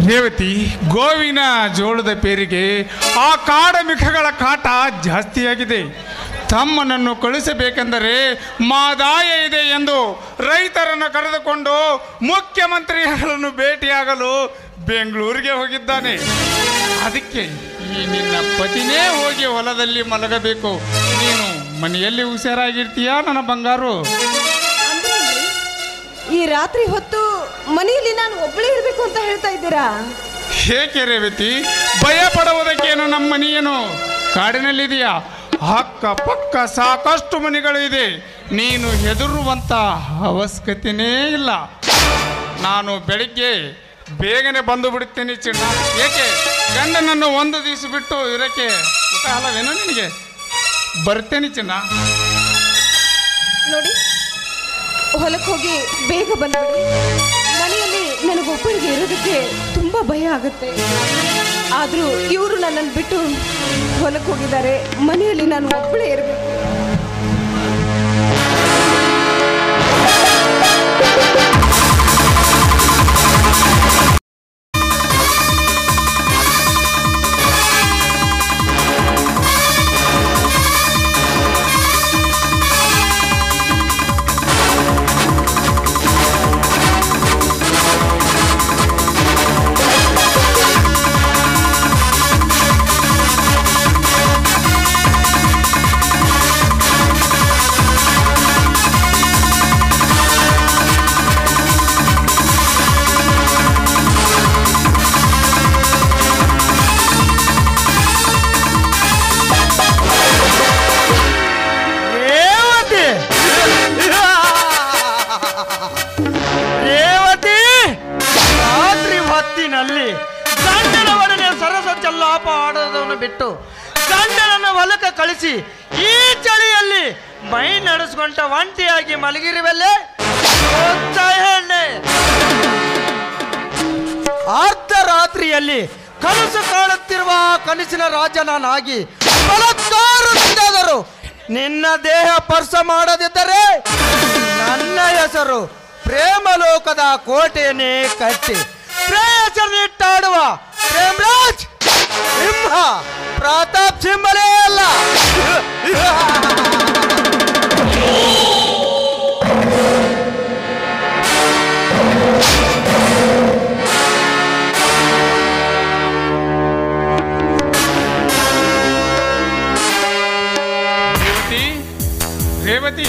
ರೇವತಿ, ಗೋವಿನ ಜೋಳದ ಪೇರಿಗೆ ಆ ಕಾಡಮಿಖಗಳ ಕಾಟ ಜಾಸ್ತಿಯಾಗಿದೆ. ತಮ್ಮನನ್ನು ಕಳಿಸಬೇಕೆಂದರೆ ಮಾದಾಯ ಇದೆ ಎಂದು ರೈತರನ್ನು ಕರೆದುಕೊಂಡು ಮುಖ್ಯಮಂತ್ರಿಗಳನ್ನು ಭೇಟಿಯಾಗಲು ಬೆಂಗಳೂರಿಗೆ ಹೋಗಿದ್ದಾನೆ. ಅದಕ್ಕೆ ಈ ನಿನ್ನ ಪತಿನೇ ಹೋಗಿ ಹೊಲದಲ್ಲಿ ಮಲಗಬೇಕು. ನೀನು ಮನೆಯಲ್ಲಿ ಹುಷಾರಾಗಿರ್ತೀಯಾ ನನ್ನ ಬಂಗಾರು? ಈ ರಾತ್ರಿ ಹೊತ್ತು ಮನೆಯಲ್ಲಿ ನಾನು ಒಬ್ಬಳೇ ಇರಬೇಕು ಅಂತ ಹೇಳ್ತಾ ಇದ್ದೀರಾ? ಏಕೆ ರೇವತಿ, ಭಯ ಪಡುವುದಕ್ಕೇನು? ನಮ್ಮ ಮನೆಯೇನು ಕಾಡಿನಲ್ಲಿದೆಯಾ? ಅಕ್ಕ ಪಕ್ಕ ಸಾಕಷ್ಟು ಮನೆಗಳು ಇದೆ. ನೀನು ಹೆದರುವಂಥ ಅವಶ್ಯಕತೆಯೇ ಇಲ್ಲ. ನಾನು ಬೆಳಿಗ್ಗೆ ಬೇಗನೆ ಬಂದು ಬಿಡುತ್ತೇನೆ ಚಿನ್ನ. ಏಕೆ ಗಂಡನನ್ನು ಒಂದು ದಿವಸ ಬಿಟ್ಟು ಇರೋಕ್ಕೆ ಊಟ ಅಲ್ಲವೇನೋ ನಿನಗೆ? ಬರ್ತೇನೆ ಚಿನ್ನ. ನೋಡಿ, ಹೊಲಕ್ಕೆ ಹೋಗಿ ಬೇಗ ಬಂದ್ಬಿಡಿ. ಮನೆಯಲ್ಲಿ ನನಗೊಬ್ಬರಿಗೆ ಇರೋದಕ್ಕೆ ತುಂಬ ಭಯ ಆಗುತ್ತೆ. ಆದರೂ ಇವರು ನನ್ನನ್ನು ಬಿಟ್ಟು ಹೊಲಕ್ಕೆ ಹೋಗಿದ್ದಾರೆ. ಮನೆಯಲ್ಲಿ ನಾನು ಒಬ್ಬಳೇ ಇರಬೇಕು. ಗಂಡನ ಒಡನೆ ಸರಸ ಚಲ್ಲಾಪ ಆಡೋದನ್ನು ಬಿಟ್ಟು ಗಂಡನನ್ನು ಹೊಲಕ್ಕೆ ಕಳಿಸಿ ಈ ಚಳಿಯಲ್ಲಿ ಮೈ ನಡೆಸ್ಕೊಂಡ ಒಂಟಿಯಾಗಿ ಮಲಗಿರುವಲ್ಲೇ ಹೆಣ್ಣೆ. ಅರ್ಧ ರಾತ್ರಿಯಲ್ಲಿ ಕನಸು ಕಾಣುತ್ತಿರುವ ಕನಸಿನ ರಾಜ ನಾನಾಗಿ ಬಲತ್ಕಾರದಿಂದಾದರೂ ನಿನ್ನ ದೇಹ ಸ್ಪರ್ಶ ಮಾಡದಿದ್ದರೆ ನನ್ನ ಹೆಸರು ಪ್ರೇಮಲೋಕದ ಕೋಟೆಯನ್ನೇ ಕಟ್ಟಿ ಪ್ರೇಯಸನಿಟ್ಟಾಡುವ ಪ್ರೇಮರಾಜ್ ಸಿಂಹ ಪ್ರತಾಪ್ ಸಿಂಹಲೇ ಅಲ್ಲ. ರೇವತಿ,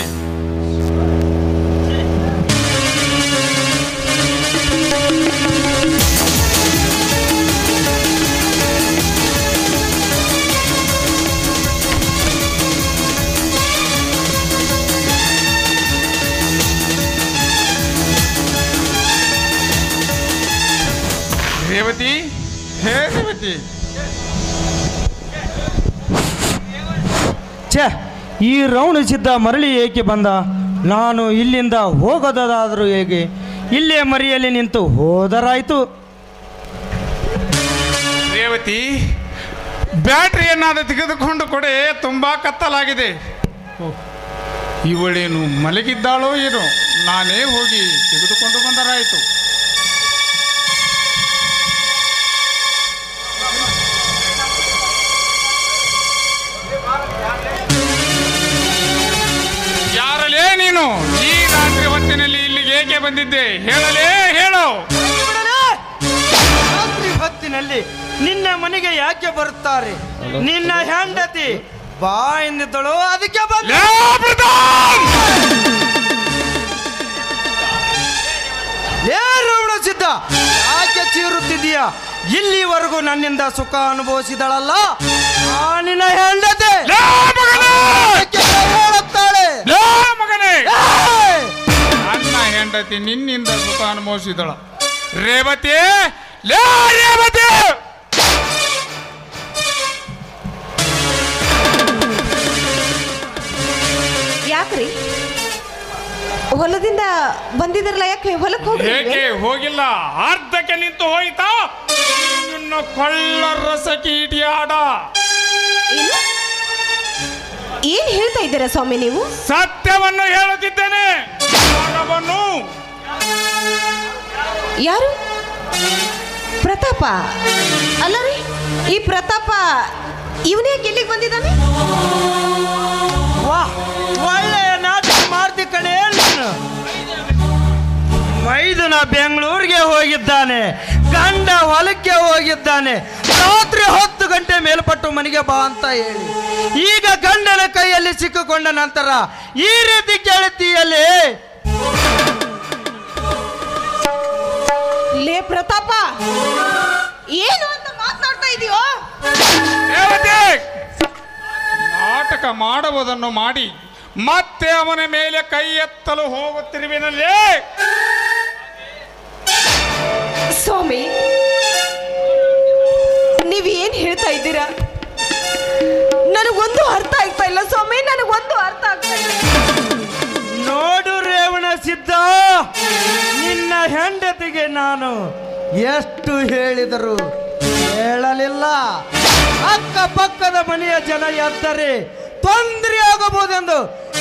ರೇವತಿ, ಹೇ ರೇವತಿ. ಛೇ, ಈ ರೌಣಿಸಿದ್ದ ಮರಳಿ ಏಕೆ ಬಂದ? ನಾನು ಇಲ್ಲಿಂದ ಹೋಗೋದಾದರೂ ಹೇಗೆ? ಇಲ್ಲೇ ಮರಿಯಲ್ಲಿ ನಿಂತು ಹೋದರಾಯ್ತು. ರೇವತಿ, ಬ್ಯಾಟ್ರಿಯನ್ನಾದ ತೆಗೆದುಕೊಂಡು ಕೊಡೆ, ತುಂಬಾ ಕತ್ತಲಾಗಿದೆ. ಇವಳೇನು ಮಲಗಿದ್ದಾಳೋ ಏನೋ? ನಾನೇ ಹೋಗಿ ತೆಗೆದುಕೊಂಡು ಬಂದರಾಯಿತು. ಯಾರಲೇ ನೀನು? ಈ ರಾತ್ರಿ ಹೊತ್ತಿನಲ್ಲಿ ಇಲ್ಲಿಗೆ ಏಕೆ ಬಂದಿದ್ದೆ? ಹೇಳಲೇ, ಹೇಳು. ಹೊತ್ತಿನಲ್ಲಿ ನಿನ್ನ ಮನೆಗೆ ಯಾಕೆ ಬರುತ್ತಾರೆ? ನಿನ್ನ ಹೆಂಡತಿ ಬಾ ಎಂದಿದ್ದಳು, ಅದಕ್ಕೆ ಬಂದ. ಸಿದ್ಧ, ಯಾಕೆ ಚೀರುತ್ತಿದ್ದೀಯ? ಇಲ್ಲಿವರೆಗೂ ನನ್ನಿಂದ ಸುಖ ಅನುಭವಿಸಿದಳಲ್ಲ ನಿನ್ನ ಹೆಂಡತಿ ಹೇಳುತ್ತಾಳೆ. ನನ್ನ ಹೆಂಡತಿ ನಿನ್ನಿಂದ ಸುಖ ಅನುಭವಿಸಿದಳ. ರೇವತಿ, ಲೇ ರೇವತಿ, ಯಾಕ್ರಿ ಹೊಲದಿಂದ ಬಂದಿದ್ರಲ್ಲ, ಯಾಕೆ ಹೊಲಕ್ಕೆ ಹೇಗೆ ಹೋಗಿಲ್ಲ? ಅರ್ಧಕ್ಕೆ ನಿಂತು ಹೋಯ್ತಾ ನಿನ್ನ ಕೊಳ್ಳ ರಸ ಕೀಟಿ ಆಡ. ಏನ್ ಹೇಳ್ತಾ ಇದ್ದೀರಾ ಸ್ವಾಮಿ ನೀವು? ಸತ್ಯವನ್ನು ಹೇಳುತ್ತಿದ್ದೇನೆ. ಯಾರು? ಪ್ರತಾಪ ಅಲ್ಲ ರೀ? ಈ ಪ್ರತಾಪ ಇವನೇ ಎಲ್ಲಿಗೆ ಬಂದಿದ್ದಾನೆ? ವಾಹ್, ಒಳ್ಳೆಯ ನಾಟಕ ಮಾಡ್ತಿ ಕಣೆ. ಮೈದುನ ಬೆಂಗಳೂರಿಗೆ ಹೋಗಿದ್ದಾನೆ, ಗಂಡ ಹೊಲಕ್ಕೆ ಹೋಗಿದ್ದಾನೆ. ರಾತ್ರಿ 10 ಗಂಟೆ ಮೇಲ್ಪಟ್ಟು ಮನೆಗೆ ಬಾ ಅಂತ ಹೇಳಿ ಈಗ ಗಂಡನ ಕೈಯಲ್ಲಿ ಸಿಕ್ಕಿಕೊಂಡ ನಂತರ ಈ ರೀತಿ ಕೇಳುತ್ತೀಯಲ್ಲಿ? ಲೇ ಪ್ರತಾಪ, ಏನು ಅಂತ ಮಾತಾಡ್ತಾ ಇದೀಯೋ? ನಾಟಕ ಮಾಡುವುದನ್ನು ಮಾಡಿ ಮತ್ತೆ ಅವನ ಮೇಲೆ ಕೈ ಎತ್ತಲು ಹೋಗುತ್ತಿರುವಿನಲ್ಲೇ. ಸ್ವಾಮಿ, ನೀವೇನ್ ಹೇಳ್ತಾ ಇದ್ದೀರಾ? ನನಗೊಂದು ಅರ್ಥ ಆಗ್ತಾ ಇಲ್ಲ ಸ್ವಾಮಿ, ನನಗೊಂದು ಅರ್ಥ ಆಗ್ತಾ ಇಲ್ಲ. ನೋಡು ರೇವಣ ಸಿದ್ಧ, ನಿನ್ನ ಹೆಂಡತಿಗೆ ನಾನು ಎಷ್ಟು ಹೇಳಿದರು ಹೇಳಲಿಲ್ಲ. ಅಕ್ಕಪಕ್ಕದ ಮನೆಯ ಜನ ಎದ್ದರೆ ತೊಂದರೆ ಆಗಬಹುದೆಂದು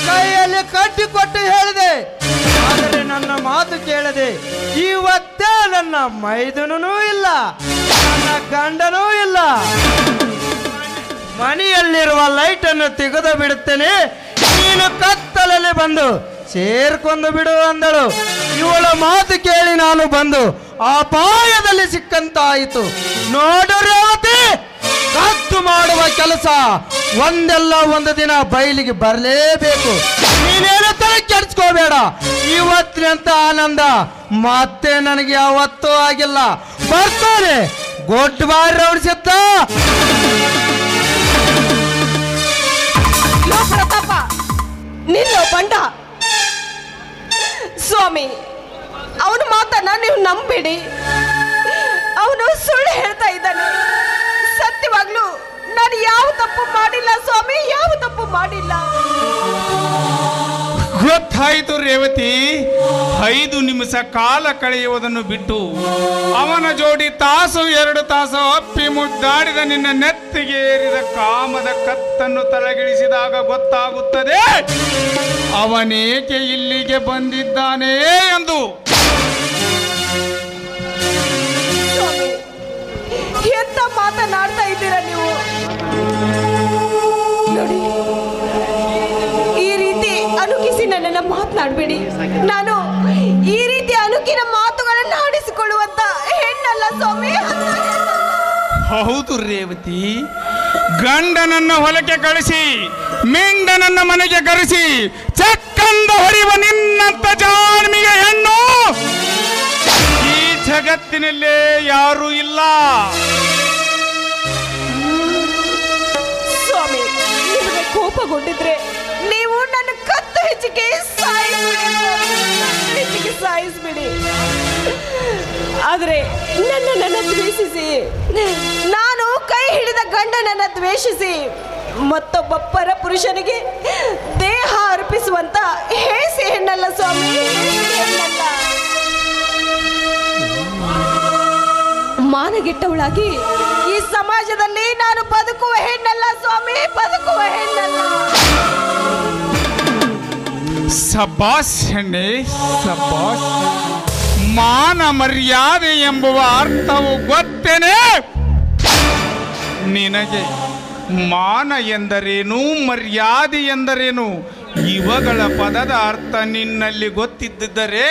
ಕೈಯಲ್ಲಿ ಕಟ್ಟಿಕೊಟ್ಟು ಹೇಳಿದೆ. ಆದರೆ ನನ್ನ ಮಾತು ಕೇಳದೆ ಇವತ್ತೇ ನನ್ನ ಮೈದುನೂ ಇಲ್ಲ, ನನ್ನ ಗಂಡನೂ ಇಲ್ಲ. ಮನೆಯಲ್ಲಿರುವ ಲೈಟನ್ನು ತೆಗೆದು ಬಿಡುತ್ತೇನೆ, ನೀನು ಕತ್ತಲಲ್ಲಿ ಬಂದು ಸೇರ್ಕೊಂಡು ಬಿಡು ಅಂದಳು. ಇವಳ ಮಾತು ಕೇಳಿ ನಾನು ಬಂದು ಅಪಾಯದಲ್ಲಿ ಸಿಕ್ಕಂತಾಯಿತು. ನೋಡು ರೇವತಿ, ಕತ್ತು ಮಾಡುವ ಕೆಲಸ ಒಂದೆಲ್ಲ ಒಂದು ದಿನ ಬಯಲಿಗೆ ಬರಲೇಬೇಕು. ನೀನೇನು ತಲೆ ಕೆಡಿಸ್ಕೋಬೇಡ. ಇವತ್ತಿನಂತ ಆನಂದ ಮತ್ತೆ ನನಗೆ ಯಾವತ್ತೂ ಆಗಿಲ್ಲ. ಬರ್ತಾನೆ. Good bye ರೌಡಿಸಿದ್ದ. ಪ್ರತಾಪ, ನಿಲ್ಲೋ ಬಂಡ. ಸ್ವಾಮಿ, ಅವನ ಮಾತನ್ನ ನೀವು ನಂಬಿಡಿ. ಅವನು ಸುಳ್ಳು ಹೇಳ್ತಾ ಇದ್ದಾನೆ. ಸತ್ಯವಾಗ್ಲೂ ನಾನು ಯಾವ ತಪ್ಪು ಮಾಡಿಲ್ಲ ಸ್ವಾಮಿ, ಯಾವ ತಪ್ಪು ಮಾಡಿಲ್ಲ. ಗೊತ್ತಾಯಿತು ರೇವತಿ. 5 ನಿಮಿಷ ಕಾಲ ಕಳೆಯುವುದನ್ನು ಬಿಟ್ಟು ಅವನ ಜೋಡಿ ತಾಸು 2 ತಾಸು ಅಪ್ಪಿ ಮುದ್ದಾಡಿದ ನಿನ್ನ ನೆತ್ತಿಗೆ ಏರಿದ ಕಾಮದ ಕತ್ತನ್ನು ತಲೆಗಿಳಿಸಿದಾಗ ಗೊತ್ತಾಗುತ್ತದೆ ಅವನೇಕೆ ಇಲ್ಲಿಗೆ ಬಂದಿದ್ದಾನೆ ಎಂದು. ಎಂತ ಮಾತನಾಡ್ತಾ ಇದ್ದೀರಾ ನೀವು? ನೋಡಿ, ಈ ರೀತಿ ಅನುಕಿಸಿ ನನ್ನನ್ನು ಮಾತನಾಡಬೇಡಿ. ನಾನು ಈ ರೀತಿ ಅನುಕಿನ ಮಾತುಗಳನ್ನು ಆಡಿಸಿಕೊಳ್ಳುವಂತ ಹೆಣ್ಣಲ್ಲ ಸ್ವಾಮಿ. ಹೌದು ರೇವತಿ, ಗಂಡನನ್ನ ಹೊಲಕ್ಕೆ ಕಳಿಸಿ ಮಿಂಡನನ್ನ ಮನೆಗೆ ಕರೆಸಿ ಚಕ್ಕಂದ ಹೊಡೆಯುವ ನಿನ್ನಂತ ಜಾಣ್ಮಿಗೆ ಹೆಣ್ಣು ಈ ಜಗತ್ತಿನಲ್ಲೇ ಯಾರೂ ಇಲ್ಲ. ಸ್ವಾಮಿ, ನಿಮಗೆ ಕೋಪಗೊಂಡಿದ್ರೆ ನೀವು ನನ್ನ ಕತ್ತು ಹೆಚ್ಚಿಗೆ ಸಾಯಿಸ್ಬಿಡಿ. ಆದ್ರೆ ನನ್ನನ್ನು ದ್ವೇಷಿಸಿ, ನಾನು ಕೈ ಹಿಡಿದ ಗಂಡನನ್ನ ದ್ವೇಷಿಸಿ ಮತ್ತೊಬ್ಬ ಪರ ಪುರುಷನಿಗೆ ದೇಹ ಅರ್ಪಿಸುವಂತ ಹೇಸಿ ಹೆಣ್ಣಲ್ಲ ಸ್ವಾಮಿ, ಹೆಣ್ಣಲ್ಲ. ಮಾನಗೆಟ್ಟವಳಾಗಿ ಈ ಸಮಾಜದಲ್ಲಿ ನಾನು ಬದುಕುವ ಹೆಣ್ಣಲ್ಲ ಸ್ವಾಮಿ, ಬದುಕುವ ಹೆಣ್ಣಲ್ಲ. ಸಬಾಸ್ ಹೆಣ್ಣೆ, ಸಬಾಸ್. ಮಾನ ಮರ್ಯಾದೆ ಎಂಬುವ ಅರ್ಥವು ಗೊತ್ತೇನೆ ನಿನಗೆ? ಮಾನ ಎಂದರೇನು, ಮರ್ಯಾದೆ ಎಂದರೇನು, ಇವುಗಳ ಪದದ ಅರ್ಥ ನಿನ್ನಲ್ಲಿ ಗೊತ್ತಿದ್ದರೆ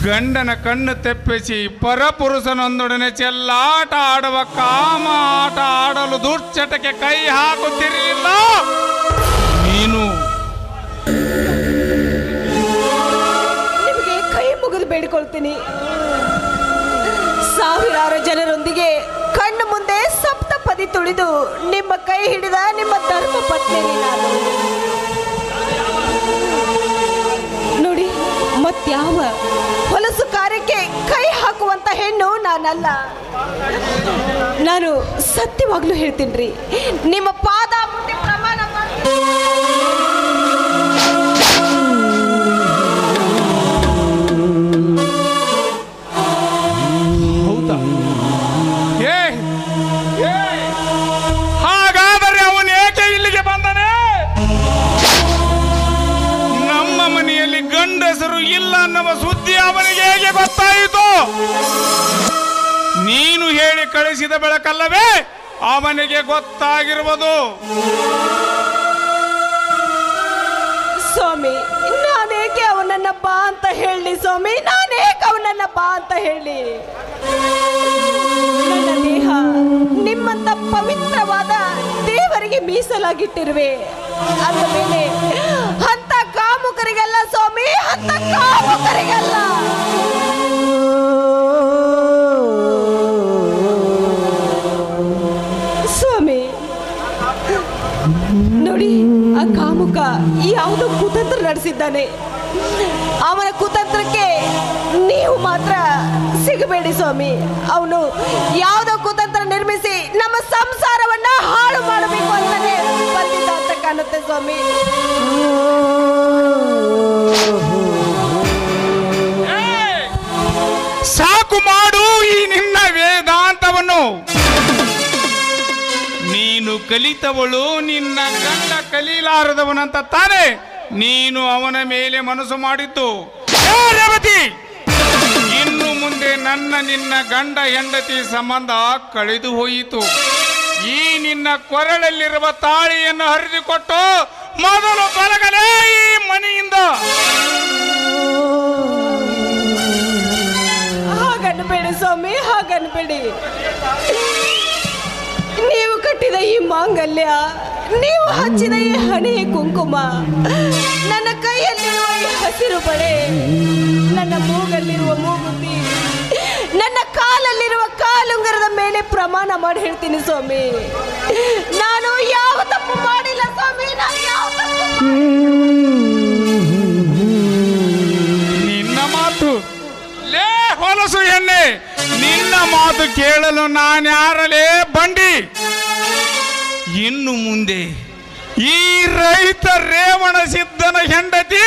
ಗಂಡನ ಕಣ್ಣು ತೆಪ್ಪಿಸಿ ಪರಪುರುಷನೊಂದೊಡನೆ ಚೆಲ್ಲಾಟ ಆಡುವ ಕಾಮ ಆಟ ಆಡಲು ದುರ್ಚಟಕ್ಕೆ ಕೈ ಹಾಕುತ್ತಿರಲಿಲ್ಲ ನೀನು. ನಿಮಗೆ ಕೈ ಮುಗಿದು ಬೇಡಿಕೊಳ್ತೀನಿ. ಸಾವಿರಾರು ಜನರೊಂದಿಗೆ ಕಣ್ಣು ಮುಂದೆ ಸಪ್ತಪದಿ ತುಳಿದು ನಿಮ್ಮ ಕೈ ಹಿಡಿದ ನಿಮ್ಮ ಧರ್ಮ ಪತ್ನಿ ನಾನು. ನೋಡಿ, ಮತ್ಯಾವ ಹೊಲಸು ಕಾರ್ಯಕ್ಕೆ ಕೈ ಹಾಕುವಂತ ಹೆಣ್ಣು ನಾನಲ್ಲ. ನಾನು ಸತ್ಯವಾಗ್ಲೂ ಹೇಳ್ತೀನಿ, ನಿಮ್ಮ ಪಾದ ಮುಟ್ಟಿ ಪ್ರಮಾಣ ಹಾಗಾದರೆ ಅವನು ಏಕೆ ಇಲ್ಲಿಗೆ ಬಂದನೆ? ನಮ್ಮ ಮನೆಯಲ್ಲಿ ಗಂಡಸರು ಇಲ್ಲ ಅನ್ನುವ ಸುದ್ದಿ ಅವನಿಗೆ ಹೇಗೆ ಗೊತ್ತಾಯಿತು? ನೀನು ಹೇಳಿ ಕಳಿಸಿದ ಬೆಳಕಲ್ಲವೇ ಅವನಿಗೆ ಗೊತ್ತಾಗಿರುವುದು. ಸ್ವಾಮಿ, ನಾನೇಕೆ ಅವನನ್ನ ಬಾ ಅಂತ ಹೇಳಿ ಸ್ವಾಮಿ, ನಾನೇಕೆ ಅವನನ್ನ ಬಾ ಅಂತ ಹೇಳಿ? ನನ್ನ ದೇಹ ನಿಮ್ಮಂತ ಪವಿತ್ರವಾದ ದೇವರಿಗೆ ಮೀಸಲಾಗಿಟ್ಟಿರುವೆ. ಅಂದ ಮೇಲೆ ಅಂತ ಕಾಮುಕರಿಗಲ್ಲ ಸ್ವಾಮಿ, ಅಂತ ಕಾಮುಕರಿಗಲ್ಲ. ಸ್ವಾಮಿ ನೋಡಿ, ಆ ಕಾಮುಕ ಯಾವುದೋ ಕುತಂತ್ರ ನಡೆಸಿದ್ದಾನೆ. ಅವನ ಕುತಂತ್ರಕ್ಕೆ ನೀವು ಮಾತ್ರ ಸಿಗಬೇಡಿ ಸ್ವಾಮಿ. ಅವನು ಯಾವುದೋ ಕುತಂತ್ರ ನಿರ್ಮಿಸಿ ನಮ್ಮ ಸಂಸಾರವನ್ನ ಹಾಳು ಮಾಡಬೇಕು ಅಂತಾನೆ ಬಂದಿದ್ದ ಅಂತ ಕಾಣುತ್ತೆ ಸ್ವಾಮಿ. ಸಾಕು ಮಾಡು ಈ ನಿನ್ನ ವೇದಾಂತವನ್ನು. ನೀನು ಕಲಿತವಳು ನಿನ್ನ ಗಂಡ ಕಲೀಲಾರದವನಂತ ತಾನೆ ನೀನು ಅವನ ಮೇಲೆ ಮನಸ್ಸು ಮಾಡಿದ್ದು. ರೇವತಿ, ಇನ್ನು ಮುಂದೆ ನಿನ್ನ ಗಂಡ ಹೆಂಡತಿ ಸಂಬಂಧ ಕಳೆದು ಹೋಯಿತು. ಈ ನಿನ್ನ ಕೊರಳಲ್ಲಿರುವ ತಾಳಿಯನ್ನು ಹರಿದುಕೊಟ್ಟು ಮೊದಲು ತೊಲಗಲೇ ಈ ಮನೆಯಿಂದ. ಹಾಗನ್ಬೇಡಿ ಸ್ವಾಮಿ, ಹಾಗನ್ಬೇಡಿ. ನೀವು ಕಟ್ಟಿದ ಈ ಮಾಂಗಲ್ಯ, ನೀವು ಹಚ್ಚಿದ ಈ ಹಣೆ ಕುಂಕುಮ, ನನ್ನ ಕೈಯಲ್ಲಿರುವ ಈ ಹಸಿರು ಬಳೆ, ನನ್ನ ಮೂಗಲ್ಲಿರುವ ಮೂಗುತಿ, ನನ್ನ ಕಾಲಲ್ಲಿರುವ ಕಾಲುಂಗರದ ಮೇಲೆ ಪ್ರಮಾಣ ಮಾಡಿ ಹೇಳ್ತೀನಿ ಸ್ವಾಮಿ, ನಾನು ಯಾವ ತಪ್ಪು ಮಾಡಿಲ್ಲ ಸ್ವಾಮಿ, ನಾನು ಯಾವ ತಪ್ಪು ನಿನ್ನ ಮಾತು ಲೇ ಹೊಲಸು ಎಣ್ಣೆ, ನಿನ್ನ ಮಾತು ಕೇಳಲು ನಾನ್ಯಾರಲೇ ಬಂಡಿ. ಇನ್ನು ಮುಂದೆ ಈ ರೈತ ರೇವಣ ಸಿದ್ಧನ ಹೆಂಡತಿ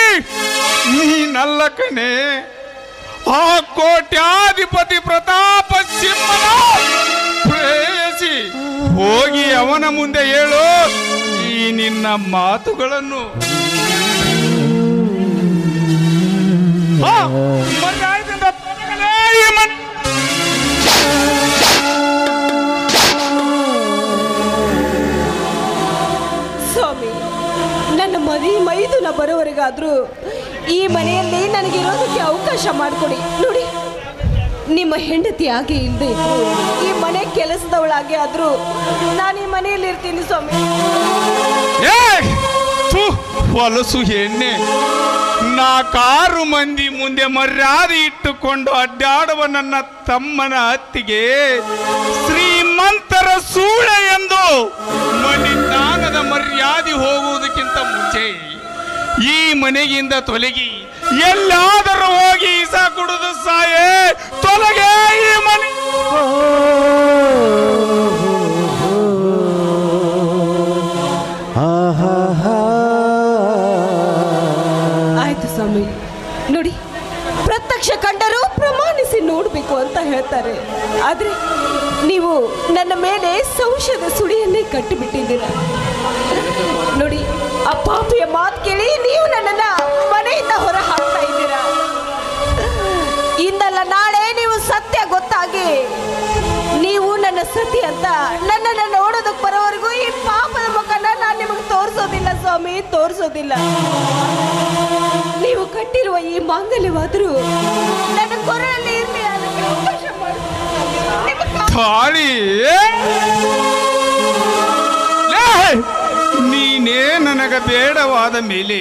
ನೀನಲ್ಲ ಕಣೆ, ಆ ಕೋಟ್ಯಾಧಿಪತಿ ಪ್ರತಾಪ ಸಿಂಹನ ಪ್ರೇಯಸಿ. ಹೋಗಿ ಅವನ ಮುಂದೆ ಹೇಳು ಈ ನಿನ್ನ ಮಾತುಗಳನ್ನು. ಮರ್ಯಾದೆಯಿಂದ ತೊಲಗಲೇ ಈ ಮನೆ. ಸ್ವಾಮಿ, ನನ್ನ ಮೈದುನ ಬರೋವರೆಗಾದ್ರೂ ಈ ಮನೆಯಲ್ಲಿ ನನಗಿರೋದಕ್ಕೆ ಅವಕಾಶ ಮಾಡಿಕೊಡಿ. ನೋಡಿ, ನಿಮ್ಮ ಹೆಂಡತಿ ಆಗಿ ಇಲ್ಲದೆ ಇದ್ರು, ಈ ಮನೆ ಕೆಲಸದವಳಾಗಿ ಆದ್ರೂ ನಾನು ಈ ಮನೆಯಲ್ಲಿ ಇರ್ತೀನಿ ಸ್ವಾಮಿ. ಹೊಲಸು ಎಣ್ಣೆ, 4 ಮಂದಿ ಮುಂದೆ ಮರ್ಯಾದೆ ಇಟ್ಟುಕೊಂಡು ಅಡ್ಡಾಡುವ ನನ್ನ ತಮ್ಮನ ಅತ್ತಿಗೆ ಶ್ರೀಮಂತರ ಸೂಳೆ ಎಂದು ಮಣಿದಾನದ ಮರ್ಯಾದೆ ಹೋಗುವುದಕ್ಕಿಂತ ಮುಂಚೆ ಈ ಮನೆಗಿಂದ ತೊಲಗಿ ಎಲ್ಲಾದರೂ ಹೋಗಿ ಈಸ ಕುಡಿದು ಸಾಯೇ, ತೊಲಗೆ ಈ ಮನೆ. ಆಯ್ತು ಸ್ವಾಮಿ. ನೋಡಿ, ಪ್ರತ್ಯಕ್ಷ ಕಂಡರೂ ಪ್ರಮಾಣಿಸಿ ನೋಡಬೇಕು ಅಂತ ಹೇಳ್ತಾರೆ. ಆದ್ರೆ ನೀವು ನನ್ನ ಮೇಲೆ ಸಂಶಯದ ಸುಳಿಯನ್ನೇ ಕಟ್ಟಿಬಿಟ್ಟಿದ್ದೀರ. ನೋಡಿ, ಆ ಪಾಪಿಯ ಮಾತು ಕೇಳಿ ನೀವು ನನ್ನನ್ನ ಮನೆಯಿಂದ ಹೊರ ಹಾಕ್ತಾ ಇದ್ದೀರಾ. ಇಂದಲ್ಲ ನಾಳೆ ನೀವು ಸತ್ಯ ಗೊತ್ತಾಗಿ ನೀವು ನನ್ನ ಸತಿ ಅಂತ ನನ್ನನ್ನು ನೋಡೋದಕ್ಕೆ ಬರೋವರೆಗೂ ಈ ಪಾಪದ ಮುಖನ ನಾನು ನಿಮಗೆ ತೋರಿಸೋದಿಲ್ಲ ಸ್ವಾಮಿ, ತೋರಿಸೋದಿಲ್ಲ. ನೀವು ಕಟ್ಟಿರುವ ಈ ಮಾಂಗಲ್ಯವಾದರೂ ನನ್ನ ತಾಳಿ ನೀನೇ ನನಗ ಬೇಡವಾದ ಮೇಲೆ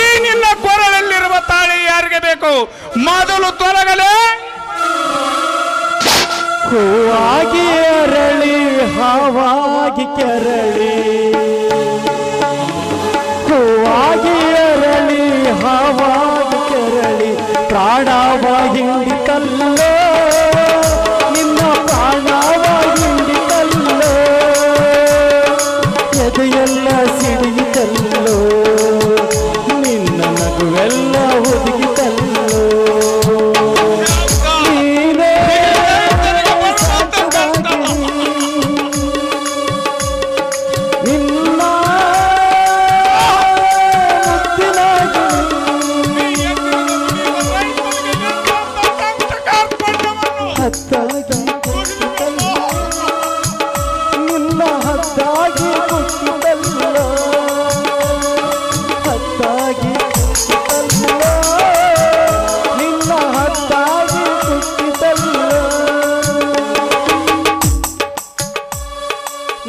ಈ ನಿನ್ನ ಕೊರಳಲ್ಲಿರುವ ತಾಳಿ ಯಾರಿಗೆ ಬೇಕು? ಮೊದಲು ತೊಲಗಲೇ. ಹೂವಾಗಿ ಅರಳಿ ಹಾವಾಗಿ ಕೆರಳಿ, ಹೂವಾಗಿ ಅರಳಿ ಹಾವಾಗಿ ಕೆರಳಿ, ಪ್ರಾಣವಾಗಿ ಹಿಡಿತಲ್ಲೋ ನಿನ್ನ ಪ್ರಾಣವಾಗಿ ಹಿಡಿತಲ್ಲೋ, ಎದೆಯೆಲ್ಲ ಸಿಡಿಯಿತಲ್ಲೋ ನಿನ್ನ ನಗುವೆಲ್ಲ ಒದಗಿತಲ್ಲೋ.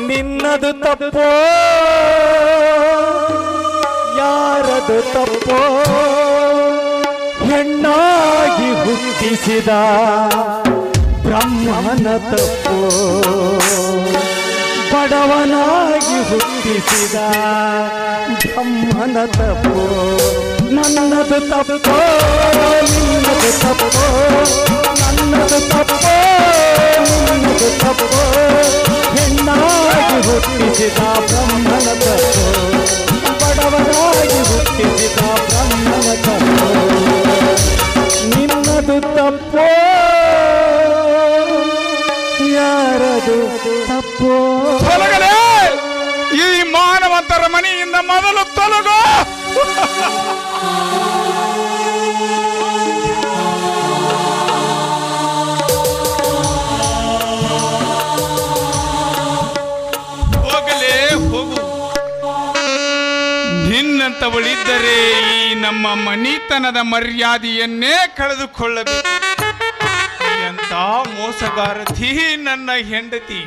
ನಿನ್ನದು ತಪ್ಪೋ ಯಾರದು ತಪ್ಪೋ, ಹೆಣ್ಣಾಗಿ ಹುಟ್ಟಿಸಿದ ಬ್ರಹ್ಮನ ತಪ್ಪೋ, ಬಡವನಾಗಿ ಹುಟ್ಟಿಸಿದ ಬ್ರಹ್ಮನ ತಪ್ಪೋ. ನನ್ನದು ತಪ್ಪೋ ನಿನ್ನದು ತಪ್ಪೋ, ನನ್ನದು ತಪ್ಪೋ ನಿನ್ನದು ತಪ್ಪೋ, ಹೆಣ್ಣಾಗಿ ಹುಟ್ಟಿಸಿದ ಬ್ರಹ್ಮನ ತಪ್ಪೋ, ಬಡವನಾಗಿ ಹುಟ್ಟಿಸಿದ ಬ್ರಹ್ಮನ ತಪ್ಪೋ. ನಿನ್ನದು ತಪ್ಪೋ ಯಾರದು ತಪ್ಪೋ. ತೊಲಗಲೇ, ಈ ಮಾನವಂತರ ಮನೆಯಿಂದ ಮೊದಲು ತೊಲಗೋ. ಹೋಗಲೇ ಹೋಗು. ನಿನ್ನಂತವಳಿದ್ದರೆ ಈ ನಮ್ಮ ಮನಿತನದ ಮರ್ಯಾದೆಯನ್ನೇ ಕಳೆದುಕೊಳ್ಳಬೇಕು. ಎಂತ ಮೋಸಗಾರತಿ ನನ್ನ ಹೆಂಡತಿ.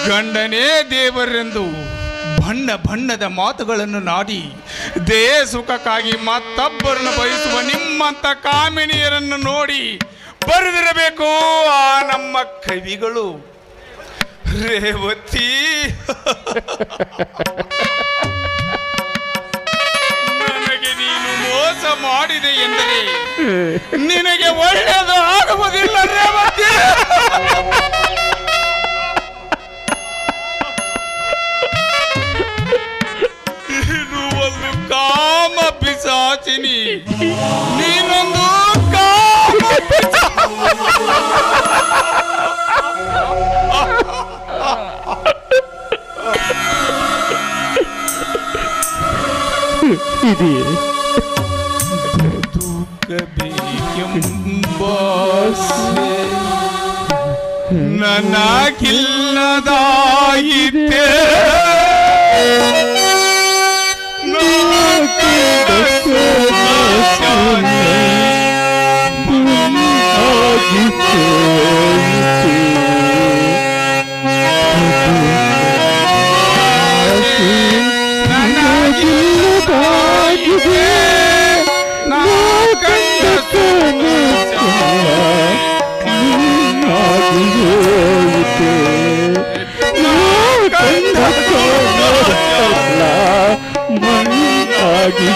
ಗಂಡನೇ ದೇವರೆಂದು ಬಣ್ಣ ಬಣ್ಣದ ಮಾತುಗಳನ್ನು ನಾಡಿ ದೇಹ ಸುಖಕ್ಕಾಗಿ ಮತ್ತೊಬ್ಬರನ್ನು ಬಯಸುವ ನಿಮ್ಮಂತ ಕಾಮಿನಿಯರನ್ನು ನೋಡಿ ಬರೆದಿರಬೇಕು ಆ ನಮ್ಮ ಕವಿಗಳು. ರೇವತಿ, ನನಗೆ ನೀನು ಮೋಸ ಮಾಡಿದೆ ಎಂದರೆ ನಿನಗೆ ಒಳ್ಳೆಯದು ಆಗುವುದಿಲ್ಲ ರೇವತಿ. ನೀನು ಒಂದು ಕಾಮ ಪಿಶಾಚಿನಿ, ನೀನೊಂದು ಕಾಮ ಇದೆಯೇ ನನಗಿಲ್ಲದಾಯಿತೆ ಮಣ್ಣಾಗಿ